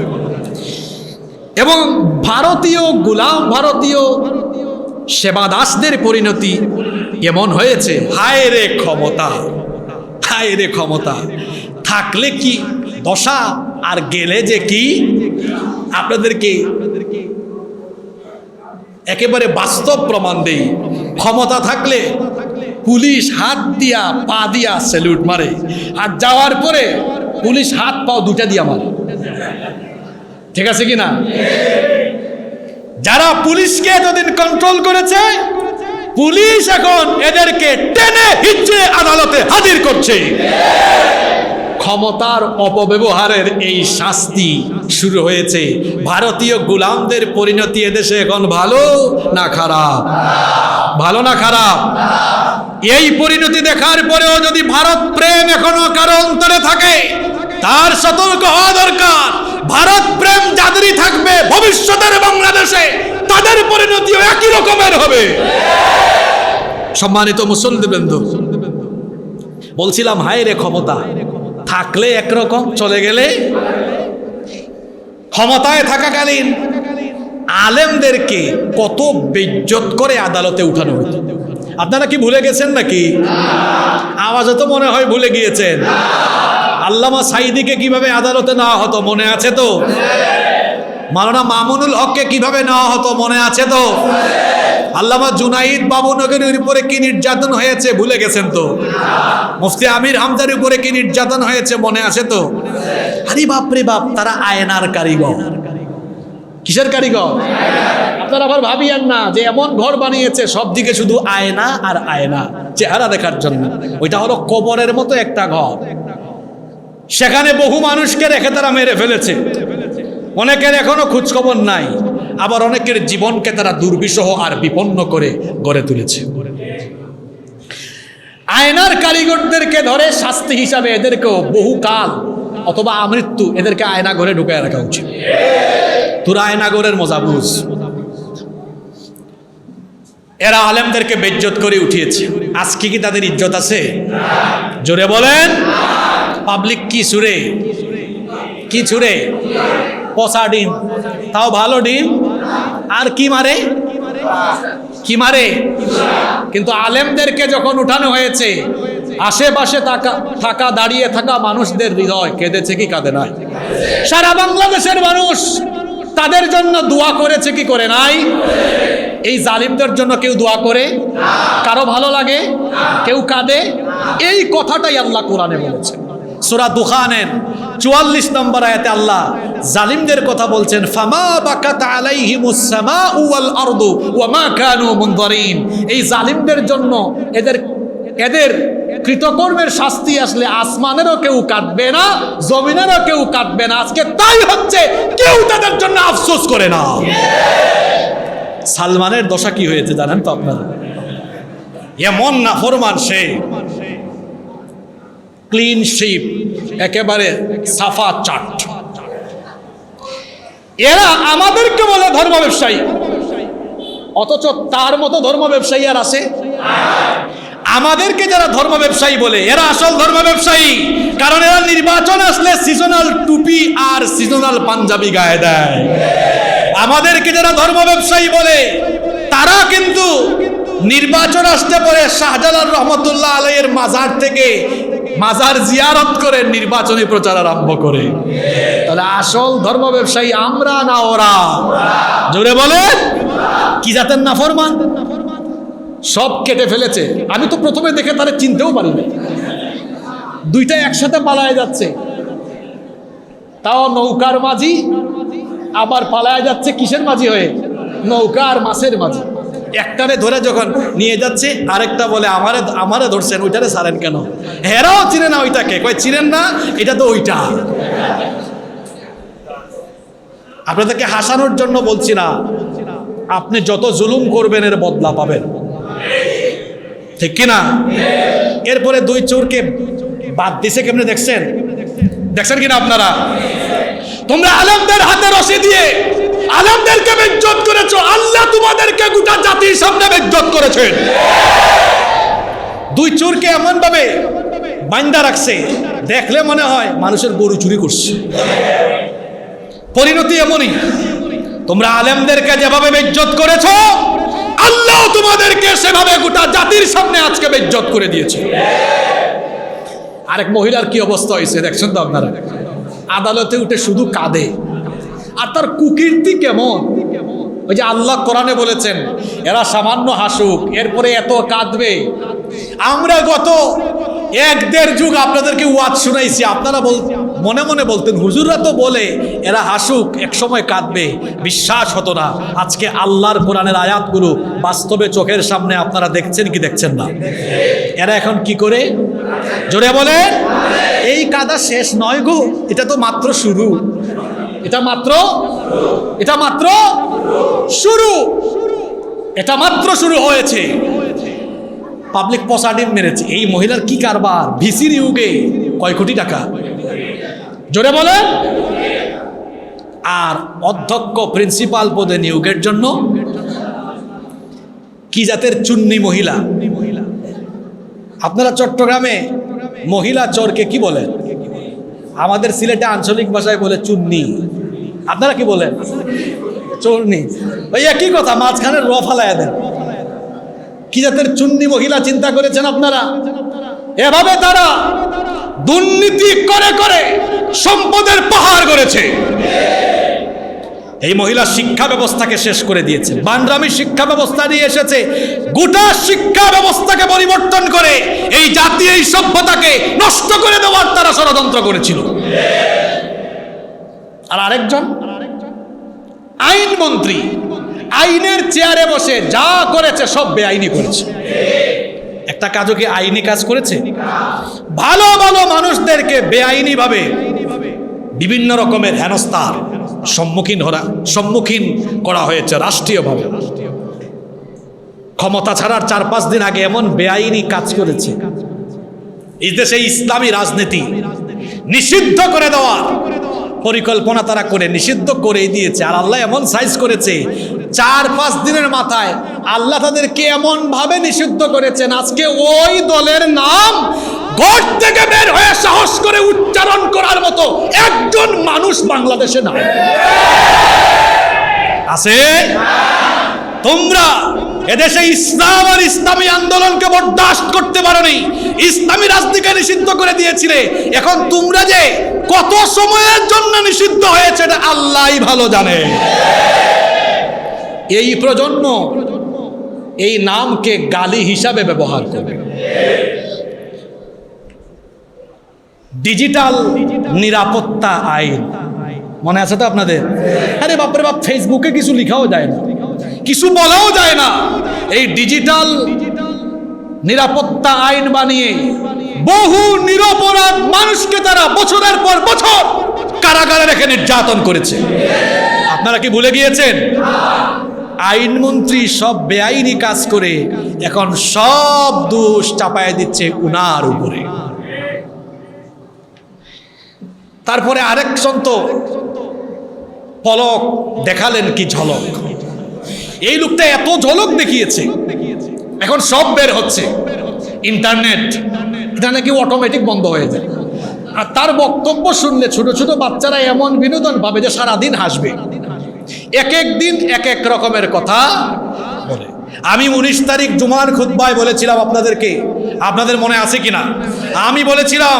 Speaker 1: এবং ভারতীয় গোলাম, ভারতীয় সেবাদাসদের পরিণতি এমন হয়েছে, হায় রে ক্ষমতা, হায় রে ক্ষমতা, থাকলে কি দশা আর গেলে যে কি। আপনাদেরকে একেবারে বাস্তব প্রমাণ দেই, ক্ষমতা থাকলে পুলিশ হাত দিয়া পা দিয়া স্যালুট মারে, আর যাওয়ার পরে পুলিশ হাত পাও দুটা দিয়া মারে। ঠিক আছে কিনা? যারা পুলিশকে এতদিন কন্ট্রোল করেছে, পুলিশ এখন এদেরকে টেনে হিচড়ে আদালতে হাজির করছে। ক্ষমতার অপব্যবহারের এই শাস্তি শুরু হয়েছে। ভারতীয় গোলামদের পরিণতি এদেশে এখন ভালো না খারাপ? ভালো না খারাপ? এই পরিণতি দেখার পরেও যদি ভারত প্রেম এখনো কারো অন্তরে থাকে, তার সতর্ক হওয়া দরকার। ভারত প্রেম যাদেরই থাকবে ভবিষ্যতের বাংলাদেশে, তাদের পরিণতিও একই রকমের হবে। সম্মানিত মুসল্লিবৃন্দ, বলছিলাম হায় রে ক্ষমতা, থাকলে একরকম, চলে গেলে। ক্ষমতায় থাকাকালীন আলেমদেরকে কত বেইজ্জত করে আদালতে উঠানো হতো। আপনারা কি ভুলে গেছেন নাকি? আওয়াজে তো মনে হয় ভুলে গিয়েছেন। আল্লামা সাঈদীকে কিভাবে আদালতে নেওয়া হতো মনে আছে তো? মাওলানা মামুনুল হককে কিভাবে নেওয়া হতো মনে আছে তো? আল্লামা জুনাইদ বাবুনগরের উপরে কি নির্যাতন হয়েছে ভুলে গেছেন তো? মুফতি আমির হামজার উপরে কি নির্যাতন হয়েছে মনে আছে তো? আরে বাপরে বাপ, তারা আয়নার কারিগর। কিসের কারিগর? আপনারা আবার ভাবিয়েন না যে এমন ঘর বানিয়েছে সব দিকে শুধু আয়না আর আয়না, চেহারা দেখার জন্য। ওইটা হলো কবরের মতো একটা ঘর। সেখানে বহু মানুষকে রেখে তারা মেরে ফেলেছে। অনেকের এখনো খোঁজখবর নাই। আবার অনেকের জীবনকে তারা দুর্বিষহ আর বিপন্ন করে গড়ে তুলেছে। আয়নার কারিগরদেরকে ধরে শাস্তি হিসাবে এদেরকেও বহুকাল অথবা আমৃত্যু এদেরকে আয়না ঘরে ঢুকায় রাখা উচিত। তোরা আয়না ঘরের মজা বুঝ। এরা আলেমদেরকে বেইজ্জত করে উঠিয়েছে। আজকে কি তাদের ইজ্জত আছে? জোরে বলেন। পাবলিক কি ছুড়ে? কি ছুড়ে? পচা ডিম, তাও ভালো ডিম। আর কি মারে? কি মারে? কিন্তু আলেমদেরকে যখন উঠানো হয়েছে, আশেপাশে থাকা দাঁড়িয়ে থাকা মানুষদের হৃদয় কেঁদেছে কি কাঁদে নাই? সারা বাংলাদেশের মানুষ তাদের জন্য দোয়া করেছে কি করে নাই? এই জালিমদের জন্য কেউ দোয়া করে? কারো ভালো লাগে? কেউ কাঁদে? এই কথাটাই আল্লাহ কোরআনে বলেছেন। সূরা দুখানের 44 নম্বর আয়াতে আল্লাহ জালিমদের কথা বলছেন, ফামা বাকাত আলাইহিমুস সামাউ ওয়াল আরদু ওয়া মা কানু মুনযারিন। এই জালিমদের জন্য এদের কৃতকর্মের শাস্তি আসলে আসমানেরও কেউ কাঁদবে না, জমিনেরও কেউ কাঁদবে না। আজকে তাই হচ্ছে, কেউ তাদের জন্য আফসোস করে না। সালমানের দশা কি হয়েছে জানেন তো আপনারা? এমন নাফরমান সে, ক্লিন শিপ, একেবারে সাফা চাট। এরা আমাদেরকে বলে ধর্ম ব্যবসায়ী, অথচ তার মতো ধর্ম ব্যবসায়ী আর আছে? আমাদেরকে যারা ধর্ম ব্যবসায়ী বলে, এরা আসল ধর্ম ব্যবসায়ী। কারণ এরা নির্বাচন আসলে সিজনাল টুপি আর সিজনাল পাঞ্জাবি গায়ে দেয়। আমাদেরকে যারা ধর্ম ব্যবসায়ী বলে, তারা কিন্তু নির্বাচন আসতে পরে শাহজালাল রহমতুল্লাহ আলাইহির মাজার থেকে মাজার জিয়ারত করে নির্বাচনী প্রচার আরম্ভ করে। তাহলে আসল ধর্ম ব্যবসায়ী আমরা না ওরা? জোরে বলে। কি জাতের নাফরমান! সব কেটে ফেলেছে। আমি তো প্রথমে দেখে তারে চিনতেও পারিনি। দুইটা একসাথে পালায় যাচ্ছে, তাও নৌকার মাঝি, আবার পালায় যাচ্ছে কিসের মাঝি হয়ে? নৌকা আর মাছের মাঝি। একটারে ধরে যখন নিয়ে যাচ্ছে, আরেকটা বলে আমারে ধরছেন, ওইটারে ছাড়েন কেন? হেরাও চিনে না ওইটাকে, কয় চিনেন না, এটা তো ওইটা। আপনাদেরকে হাসানোর জন্য বলছি না, আপনি যত জুলুম করবেন এর বদলা পাবেন, ঠিক কিনা? এরপরে দুই চোরকে বাদ দিছে কেমনে দেখছেন? দেখছেন কিনা আপনারা? তোমরা আলেমদের হাতে রশি দিয়ে আলেমদেরকে বেইজ্জত করেছো, আল্লাহ তোমাদেরকে গোটা জাতির সামনে বেইজ্জত করেছেন। দুই চোরকে এমন ভাবে বান্দা রাখছে, দেখলে মনে হয় মানুষের গরু চুরি করছে। পরিণতি এমনই। তোমরা আলেমদেরকে যেভাবে বেইজ্জত করেছো, আল্লাহ তোমাদেরকে সেভাবে গোটা জাতির সামনে আজকে বেইজ্জত করে দিয়েছে। আরেক মহিলার কি অবস্থা হয়েছে দেখছেন তো আপনারা? আদালতে উঠে শুধু কাঁদে। আর তার কুকীর্তি কেমন! ওই যে আল্লাহ কোরআনে বলেছেন, এরা সামান্য হাসুক, এরপরে এত কাঁদবে। আমরা গত এক-দেড় যুগ আপনাদেরকে ওয়াজ শুনাইছি, আপনারা মনে মনে বলতেন হুজুররা তো বলে এরা হাসুক এক সময় কাঁদবে, বিশ্বাস হতো না। আজকে আল্লাহর কোরআনের আয়াতগুলো বাস্তবে চোখের সামনে আপনারা দেখছেন কি দেখছেন না? এরা এখন কি করে? জোরে বলে। এই কাদা শেষ নয় গো, এটা তো মাত্র শুরু, এটা মাত্র শুরু, এটা মাত্র শুরু হয়েছে। পাবলিক পসাডিম মেরেছে। এই মহিলার কি কারবার! ভিসির ইউগে কয় কোটি টাকা, জোরে বলে। আর অধ্যক্ষ প্রিন্সিপাল পদে নিয়োগের জন্য কি জাতের চুন্নি মহিলা! আপনারা চট্টগ্রামে মহিলা চোরকে কি বলেন? আমাদের সিলেটে আঞ্চলিক ভাষায় বলে চুন্নি, আপনারা কি বলেন? চোরনি। ওই একই কথা, মাঝখানে র ফালাইয়া দেন। কি জাতের চুন্নি মহিলা চিন্তা করেছেন আপনারা? এভাবে তারা দুর্নীতি করে করে সম্পদের পাহাড় গড়েছে। এই মহিলা শিক্ষা ব্যবস্থাকে শেষ করে দিয়েছে। বানরামি শিক্ষা ব্যবস্থা নিয়ে এসেছে, গোটা শিক্ষা ব্যবস্থাকে পরিবর্তন করে এই জাতি, এই সভ্যতাকে নষ্ট করে দেওয়ার তারা ষড়যন্ত্র করেছিল। আর আরেকজন আইনমন্ত্রী, আইনের চেয়ারে বসে যা করেছে সব বেআইনি করেছে। একটা কাজও কি আইনি কাজ করেছে? ভালো ভালো মানুষদেরকে বেআইনি ভাবে বিভিন্ন রকমের হেনস্থার সম্মুখীন করা হয়েছে রাষ্ট্রীয়ভাবে। ক্ষমতা ছাড়ার 4-5 দিন আগে এমন বেআইনি কাজ করেছে, এই দেশে ইসলামী রাজনীতি নিষিদ্ধ করে দেওয়ার পরিকল্পনা তারা করে নিষিদ্ধ করে দিয়েছে। আর আল্লাহ এমন সাইজ করেছে, 4-5 দিনের মাথায় আল্লাহ তাদেরকে এমন ভাবে নিষিদ্ধ করেছেন, আজকে ওই দলের নাম ঘর থেকে বের হয়ে সাহস করে উচ্চারণ করার মতো একজন মানুষ বাংলাদেশে নাই। আছে? তোমরা এদেশে ইসলাম আর ইসলামী আন্দোলনকে বরদাস্ত করতে পারোনি, ইসলামী রাজনীতিকে নিষিদ্ধ করে দিয়েছিলে। এখন তোমরা যে কত সময়ের জন্য নিষিদ্ধ হয়েছে এটা আল্লাহই ভালো জানে। এই প্রজন্ম এই নামকে গালি হিসাবে ব্যবহার করবে। ডিজিটাল নিরাপত্তা আইন মনে আছে তো আপনাদের? আরে বাপরে বাপ, ফেসবুকে কিছু লেখাও যায় না, কিছু বলাও যায় না। এই ডিজিটাল নিরাপত্তা আইন বানিয়ে বহু নিরপরাধ মানুষকে তারা বছরের পর বছর কারাগারে রেখে নির্যাতন করেছে। আপনারা কি ভুলে গিয়েছেন? আইনমন্ত্রী সব বেআইনি কাজ করে এখন সব দোষ চাপায় দিচ্ছে উনার উপরে। তারপরে আরেক সন্ত পলক দেখালেন, কি ঝলক! এই লোকটা এত ঝলক দেখিয়েছে, এখন সব বের হচ্ছে। ইন্টারনেট এটা নাকি অটোমেটিক বন্ধ হয়ে যায়। আর তার বক্তব্য শুনলে ছোট ছোট বাচ্চারা এমন বিনোদন পাবে যে সারাদিন হাসবে। এক এক দিন এক এক রকমের কথা বলে। আমি 19 তারিখ জুমার খুতবায় বলেছিলাম আপনাদেরকে, আপনাদের মনে আছে কিনা? আমি বলেছিলাম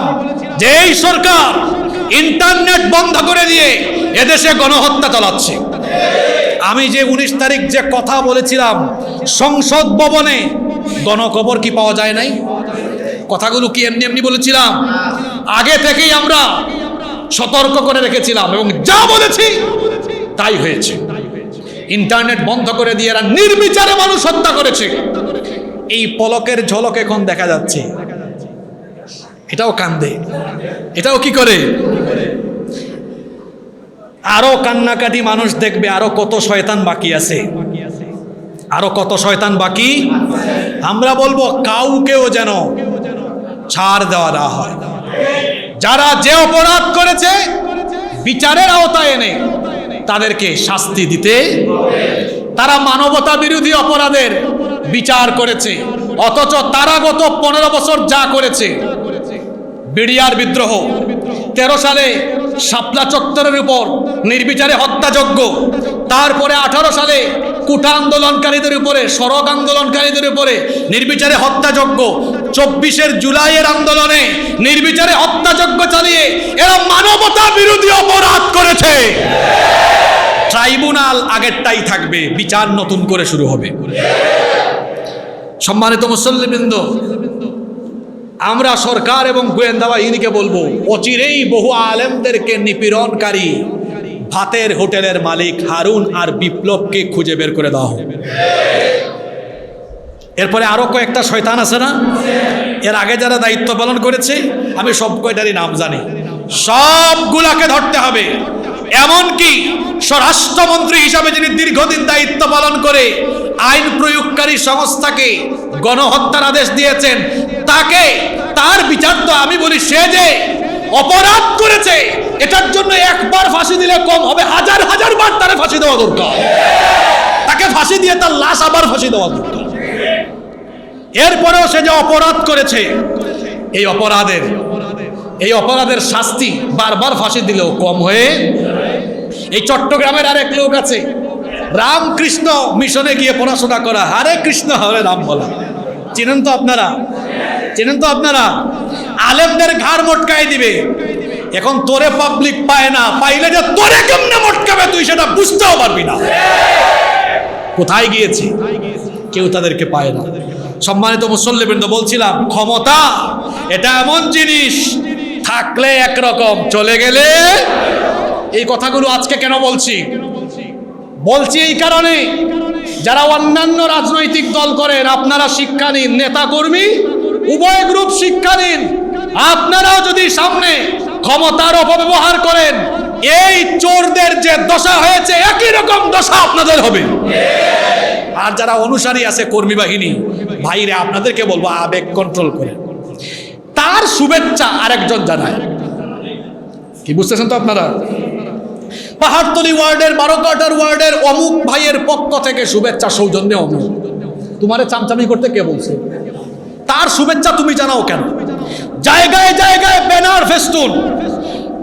Speaker 1: যে এই সরকার ইন্টারনেট বন্ধ করে দিয়ে এদেশে গণহত্যা চালাচ্ছে। আমি যে 19 তারিখ যে কথা বলেছিলাম, সংসদ ভবনে গণকবর কি পাওয়া যায় নাই? কথাগুলো কি এমনি এমনি বলেছিলাম? আগে থেকেই আমরা সতর্ক করে রেখেছিলাম এবং যা বলেছি তাই হয়েছে। ইন্টারনেট বন্ধ করে দিয়ে এরা নির্বিচারে মানুষ হত্যা করেছে। এই পলকের ঝলক এখন দেখা যাচ্ছে। এটাও কান্দে, এটাও কি করে? আরো কান্নাকাটি মানুষ দেখবে, আরো কত শয়তান বাকি আছে, আরো কত শয়তান বাকি। আমরা বলবো কাউকেও যেন ছাড় দেওয়া না হয়। যারা যে অপরাধ করেছে বিচারের আওতায় এনে তাদেরকে শাস্তি দিতে। তারা মানবতা বিরোধী অপরাধের বিচার করেছে, অথচ তারা গত 15 বছর যা করেছে, বিডিআর বিদ্রোহ, 13 সালে শাপলা চত্বরের উপর নির্বিচারে হত্যাযজ্ঞ, তারপরে 18 সালে কুঠা আন্দোলনকারীদের উপরে, সড়ক আন্দোলনকারীদের উপরে নির্বিচারে হত্যাযজ্ঞ, 24 জুলাইয়ের আন্দোলনে নির্বিচারে হত্যাযজ্ঞ চালিয়ে এরা মানবতা বিরোধী অপরাধ করেছে। ট্রাইব্যুনাল আগেরটাই থাকবে, বিচার নতুন করে শুরু হবে। সম্মানিত মুসল্লিবৃন্দ, আমরা সরকার এবং গোয়েন্দা বাহিনীকে বলবো, অচিরেই বহু আলেমদেরকে নিপীড়নকারী ভাতের হোটেলের মালিক হারুন আর বিপ্লবকে খুঁজে বের করে দেওয়া হবে। এরপরে আরো কয়েকটা শয়তান আছে না, এর আগে যারা দায়িত্ব পালন করেছে, আমি সব কয়টারই নাম জানি, সবগুলাকে ধরতে হবে। এমনকি স্বরাষ্ট্রমন্ত্রী হিসাবে যিনি দীর্ঘদিন দায়িত্ব পালন করে আইন প্রয়োগকারী সংস্থাকে গণহত্যার আদেশ দিয়েছেন, তাকে, তার বিচার তো আমি বলি, সে যে অপরাধ করেছে এটার জন্য একবার ফাঁসি দিলে কম হবে, হাজার হাজার বার তারে ফাঁসি দেওয়া দরকার। তাকে ফাঁসি দিয়ে তার লাশ আবার ফাঁসি দেওয়া দরকার। এরপরেও সে যে অপরাধ করেছে, এই অপরাধের শাস্তি বারবার ফাঁসি দিলেও কম হয়ে। এই চট্টগ্রামের আরেক লোক আছে, রামকৃষ্ণ মিশনে গিয়ে পড়াশোনা করা, হরে কৃষ্ণ হরে রাম বলা, চেনেন তো আপনারা? চেনেন তো আপনারা? আলেমদের ঘাড় মটকাই দিবে। এখন তোরে পাবলিক পায় না, পাইলে যে তোরে কেমনে মটকাবে তুই সেটা বুঝতেও পারবি না। কোথায় গিয়েছে? কেউ তাদেরকে পায় না। সম্মানিত মুসল্লিবৃন্দ, বলছিলাম ক্ষমতা এটা এমন জিনিস, থাকলে একরকম, চলে গেলে। এই কথাগুলো আজকে কেন বলছি এই কারণে, যারা অন্যান্য রাজনৈতিক দল করেন আপনারা শিক্ষা নিন, নেতা কর্মী উভয় গ্রুপ শিক্ষা নিন। আপনারাও যদি সামনে ক্ষমতার অপব্যবহার করেন, এই চোরদের যে দশা হয়েছে একই রকম দশা আপনাদের হবে। আর যারা অনুসারী আছে কর্মী বাহিনী, ভাইরে আপনাদেরকে বলবো আবেগ কন্ট্রোল করে। তার শুভেচ্ছা আরেকজন জানায়, কি বুঝতেছেন তো আপনারা? পাহাড়তলী ওয়ার্ডের, 12 কোয়ার্টার ওয়ার্ডের অমুক ভাইয়ের পক্ষ থেকে শুভেচ্ছা সৌজন্যে অমুক। তোমারে চামচামি করতে কে বলছে? তার শুভেচ্ছা তুমি জানাও কেন? জায়গায় জায়গায় ব্যানার, ফেস্টুন।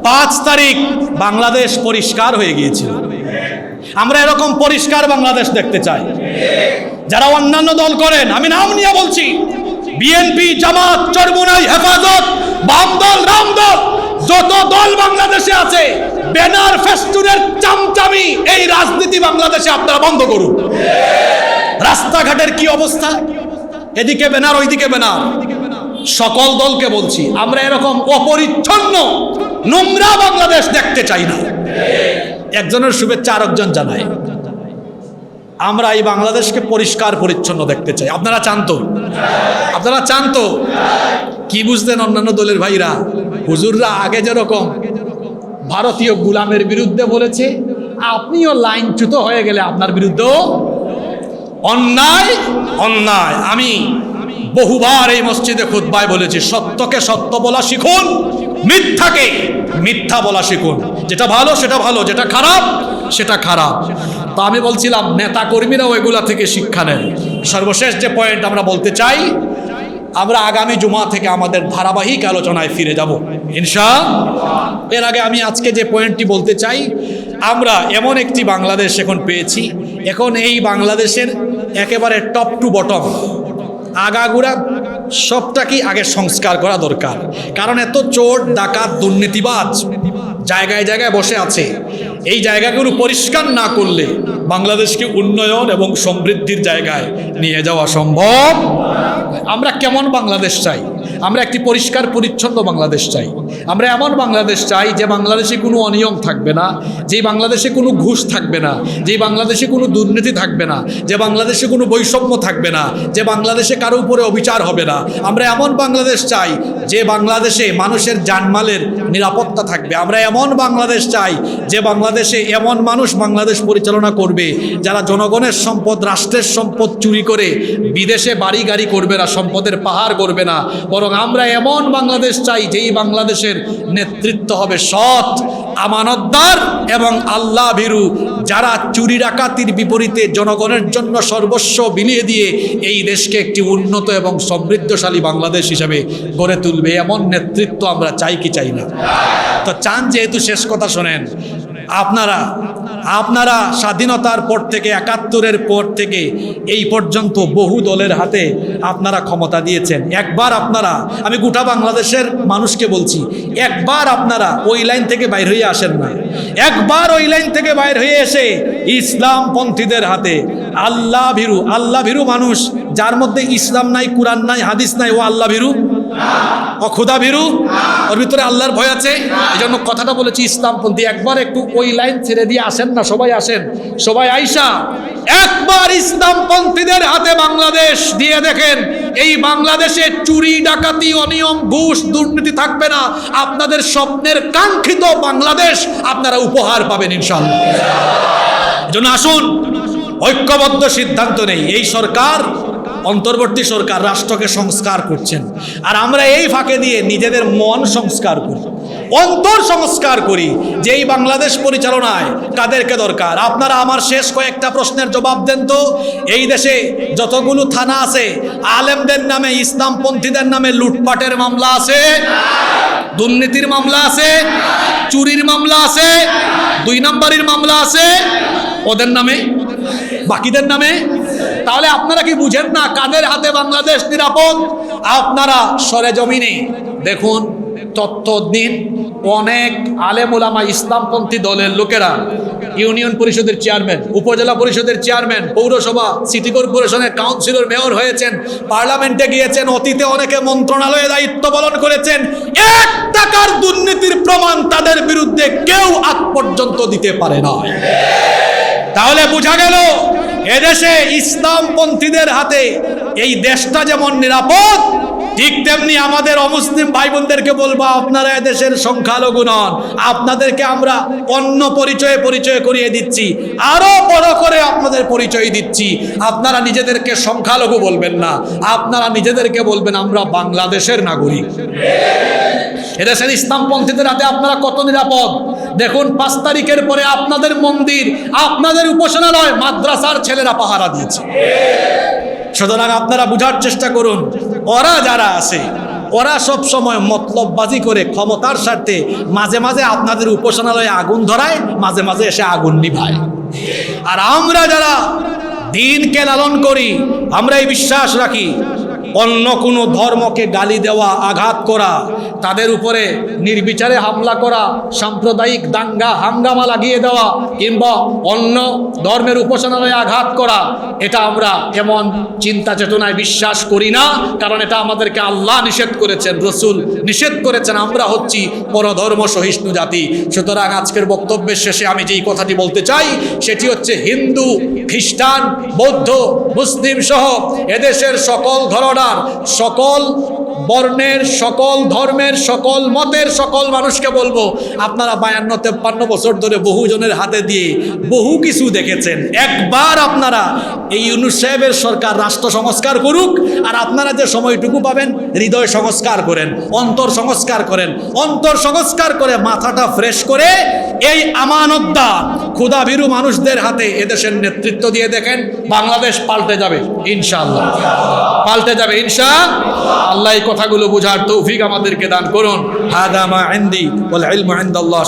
Speaker 1: 5 তারিখ বাংলাদেশ পরিষ্কার হয়ে গিয়েছিল। আমরা এরকম পরিষ্কার বাংলাদেশ দেখতে চাই। যারা অন্যান্য দল করেন, আমি নাম নিয়ে বলছি, বিএনপি, জামাত, চরমুনাই, হেফাজত, বাম দল, রাম দল, যত দল বাংলাদেশে আছে, ব্যানার ফেস্টুনের চামচামি এই রাজনীতি বাংলাদেশে আপনারা বন্ধ করুন। রাস্তাঘাটের কি অবস্থা, এদিকে ব্যানার ওইদিকে ব্যানার। সকল দলকে বলছি, আমরা এরকম অপরিচ্ছন্ন নোংরা বাংলাদেশ দেখতে চাই না। একজনের শুভেচ্ছা আরেকজন জানায়। আমরা এই বাংলাদেশকে পরিষ্কার পরিচ্ছন্ন দেখতে চাই। আপনারা চান তো? আপনারা চান তো? কি বুঝলেন অন্যান্য দলের ভাইরা? হুজুররা আগে যেরকম ভারতীয় গোলামের বিরুদ্ধে বলেছে, আপনিও লাইনচ্যুত হয়ে গেলে আপনার বিরুদ্ধেও অন্যায় অন্যায়। আমি বহুবার এই মসজিদে খুতবায় বলেছি, সত্যকে সত্য বলা শিখুন, মিথ্যাকে মিথ্যা বলা শিখুন। যেটা ভালো সেটা ভালো, যেটা খারাপ সেটা খারাপ। তো আমি বলছিলাম নেতা কর্মীরাও এগুলা থেকে শিক্ষা নেন। সর্বশেষ যে পয়েন্ট আমরা বলতে চাই, আমরা আগামী জুমা থেকে আমাদের ধারাবাহিক আলোচনায় ফিরে যাব ইনশাআল্লাহ। এর আগে আমি আজকে যে পয়েন্টটি বলতে চাই, আমরা এমন একটি বাংলাদেশ এখন পেয়েছি, এখন এই বাংলাদেশের একেবারে টপ টু বটম, আগাগোড়া সবটাকেই আগে সংস্কার করা দরকার। কারণ এত চোর, ডাকাত, দুর্নীতিবাজ জায়গায় জায়গায় বসে আছে। এই জায়গাগুলো পরিষ্কার না করলে বাংলাদেশকে উন্নয়ন এবং সমৃদ্ধির জায়গায় নিয়ে যাওয়া সম্ভব। আমরা কেমন বাংলাদেশ চাই? আমরা একটি পরিষ্কার পরিচ্ছন্ন বাংলাদেশ চাই। আমরা এমন বাংলাদেশ চাই যে বাংলাদেশে কোনো অনিয়ম থাকবে না, যে বাংলাদেশে কোনো ঘুষ থাকবে না, যে বাংলাদেশে কোনো দুর্নীতি থাকবে না, যে বাংলাদেশে কোনো বৈষম্য থাকবে না, যে বাংলাদেশে কারো উপরে অবিচার হবে না। আমরা এমন বাংলাদেশ চাই যে বাংলাদেশে মানুষের জানমালের নিরাপত্তা থাকবে। আমরা এমন বাংলাদেশ চাই যে বাংলাদেশে এমন মানুষ বাংলাদেশ পরিচালনা করবে যারা জনগণের সম্পদ, রাষ্ট্রের সম্পদ চুরি করে বিদেশে বাড়ি গাড়ি করবে না, সম্পদের পাহাড় করবে না। বরং আমরা এমন বাংলাদেশ চাই যেই বাংলাদেশের নেতৃত্ব হবে সৎ, আমানতদার এবং আল্লাহ ভীরু, যারা চুরি ডাকাতির বিপরীতে জনগণের জন্য সর্বস্ব বিলিয়ে দিয়ে এই দেশকে একটি উন্নত এবং সমৃদ্ধশালী বাংলাদেশ হিসেবে গড়ে তুলবে। এমন নেতৃত্ব আমরা চাই কি চাই না? তো চান যেহেতু, শেষ কথা শোনেন, আপনারা স্বাধীনতার পর থেকে, 71-এর পর থেকে এই পর্যন্ত বহু দলের হাতে আপনারা ক্ষমতা দিয়েছেন। একবার আপনারা, আমি গোটা বাংলাদেশের মানুষকে বলছি, একবার আপনারা ওই লাইন থেকে বাইর হয়ে আসেন না। একবার ওই লাইন থেকে বাইর হয়ে এসে ইসলামপন্থীদের হাতে, আল্লাহ ভীরু মানুষ, যার মধ্যে ইসলাম নাই, কুরআন নাই, হাদিস নাই, ও আল্লাহ ভীরু অখুদা ভীরু, ওর ভিতরে আল্লাহর ভয় আছে। এই জন্য কথাটা বলেছি ইসলামপন্থী। একবার একটু ওই লাইন ছেড়ে দিয়ে আসেন না, সবাই আসেন, সবাই আইসা একবার ইসলামপন্থীদের হাতে বাংলাদেশ দিয়ে দেখেন। এই বাংলাদেশে চুরি, ডাকাতি, অনিয়ম, ঘুষ, দুর্নীতি থাকবে না। আপনাদের স্বপ্নের কাঙ্ক্ষিত বাংলাদেশ আপনারা উপহার পাবেন ইনশাআল্লাহ। এজন্য আসুন ঐক্যবদ্ধ সিদ্ধান্ত নেই। এই সরকার, অন্তর্বর্তী সরকার রাষ্ট্রকে সংস্কার করছেন, আর আমরা এই ফাঁকে দিয়ে নিজেদের মন সংস্কার করি, অন্তর সংস্কার করি। যে এই বাংলাদেশ পরিচালনায় কাদেরকে দরকার? আপনারা আমার শেষ কয়েকটা প্রশ্নের জবাব দেন তো। এই দেশে যতগুলো থানা আছে, আলেমদের নামে, ইসলামপন্থীদের নামে লুটপাটের মামলা আছে, দুর্নীতির মামলা আছে, চুরির মামলা আছে, 2 নম্বরের মামলা আছে, ওদের নামে, বাকিদের নামে। তাহলে আপনারা কি বুঝেন না কাদের হাতে বাংলাদেশ নিরাপদ? আপনারা সরেজমিনে দেখুন, তথ্য দিন। অনেক আলেম ওলামা, ইসলামপন্থী দলের লোকেরা ইউনিয়ন পরিষদের চেয়ারম্যান, উপজেলা পরিষদের চেয়ারম্যান, পৌরসভা, সিটি কর্পোরেশনের কাউন্সিলর, মেয়র হয়েছেন, পার্লামেন্টে গিয়েছেন, অতীতে অনেকে মন্ত্রণালয়ে দায়িত্ব পালন করেছেন। 1 টাকার দুর্নীতির প্রমাণ তাদের বিরুদ্ধে কেউ আজ পর্যন্ত দিতে পারে না। তাহলে বোঝা গেল এদেশে ইসলামপন্থীদের হাতে এই দেশটা যেমন নিরাপদ, ঠিক তেমনি আমাদের অমুসলিম ভাই বোনদেরকে বলবো, আপনারা এদেশের সংখ্যালঘু নন। আপনাদেরকে আমরা অন্য পরিচয় করিয়ে দিচ্ছি, আরো বড় করে আপনাদের পরিচয় দিচ্ছি। আপনারা নিজেদেরকে সংখ্যালঘু বলবেন না, আপনারা নিজেদেরকে বলবেন আমরা বাংলাদেশের নাগরিক। এদেশের ইসলামপন্থীদের হাতে আপনারা কত নিরাপদ দেখুন। 5 তারিখের পরে আপনাদের মন্দির, আপনাদের উপাসনালয়, মাদ্রাসার ছেলেরা পাহারা দিয়েছে। সুতরাং আপনারা বুঝার চেষ্টা করুন, ওরা যারা আছে ওরা সব সময় মতলববাজি করে ক্ষমতার স্বার্থে মাঝে মাঝে আপনাদের উপাসনালয়ে আগুন ধরায়, মাঝে মাঝে এসে আগুন নিভায়। আর আমরা যারা দ্বীনকে লালন করি, আমরা এই বিশ্বাস রাখি, অন্য কোনো ধর্মকে গালি দেওয়া, আঘাত করা, তাদের উপরে নির্বিচারে হামলা করা, সাম্প্রদায়িক দাঙ্গা হাঙ্গামা লাগিয়ে দেওয়া, কিংবা অন্য ধর্মের উপাসনালয়ে আঘাত করা, এটা আমরা এমন চিন্তা চেতনায় বিশ্বাস করি না। কারণ এটা আমাদেরকে আল্লাহ নিষেধ করেছেন, রসুল নিষেধ করেছেন। আমরা হচ্ছি পরধর্ম সহিষ্ণু জাতি। সুতরাং আজকের বক্তব্যের শেষে আমি যেই কথাটি বলতে চাই সেটি হচ্ছে, হিন্দু, খ্রিস্টান, বৌদ্ধ, মুসলিম সহ এদেশের সকল ঘরানার, সকল বর্ণের, সকল ধর্মের, সকল মতের সকল মানুষকে বলবো, আপনারা 52-53 বছর ধরে বহুজনের হাতে দিয়ে বহু কিছু দেখেছেন। একবার আপনারা এই ইউনূস সাহেবের সরকার রাষ্ট্র সংস্কার করুক, আর আপনারা যে সময়টুকু পাবেন হৃদয় সংস্কার করেন, অন্তর সংস্কার করেন, অন্তর সংস্কার করে মাথাটা ফ্রেশ করে এই আমানতদার ক্ষুধাভীরু মানুষদের হাতে এদেশের নেতৃত্ব দিয়ে দেখেন, বাংলাদেশ পাল্টে যাবে ইনশাআল্লাহ, পাল্টে যাবে ইনশাআল্লাহ। আল্লাহ এই কথাগুলো বোঝার তৌফিক আমাদেরকে দান করুন। হাদা মা ইনদি ওয়াল ইলমু ইনদাল্লাহ।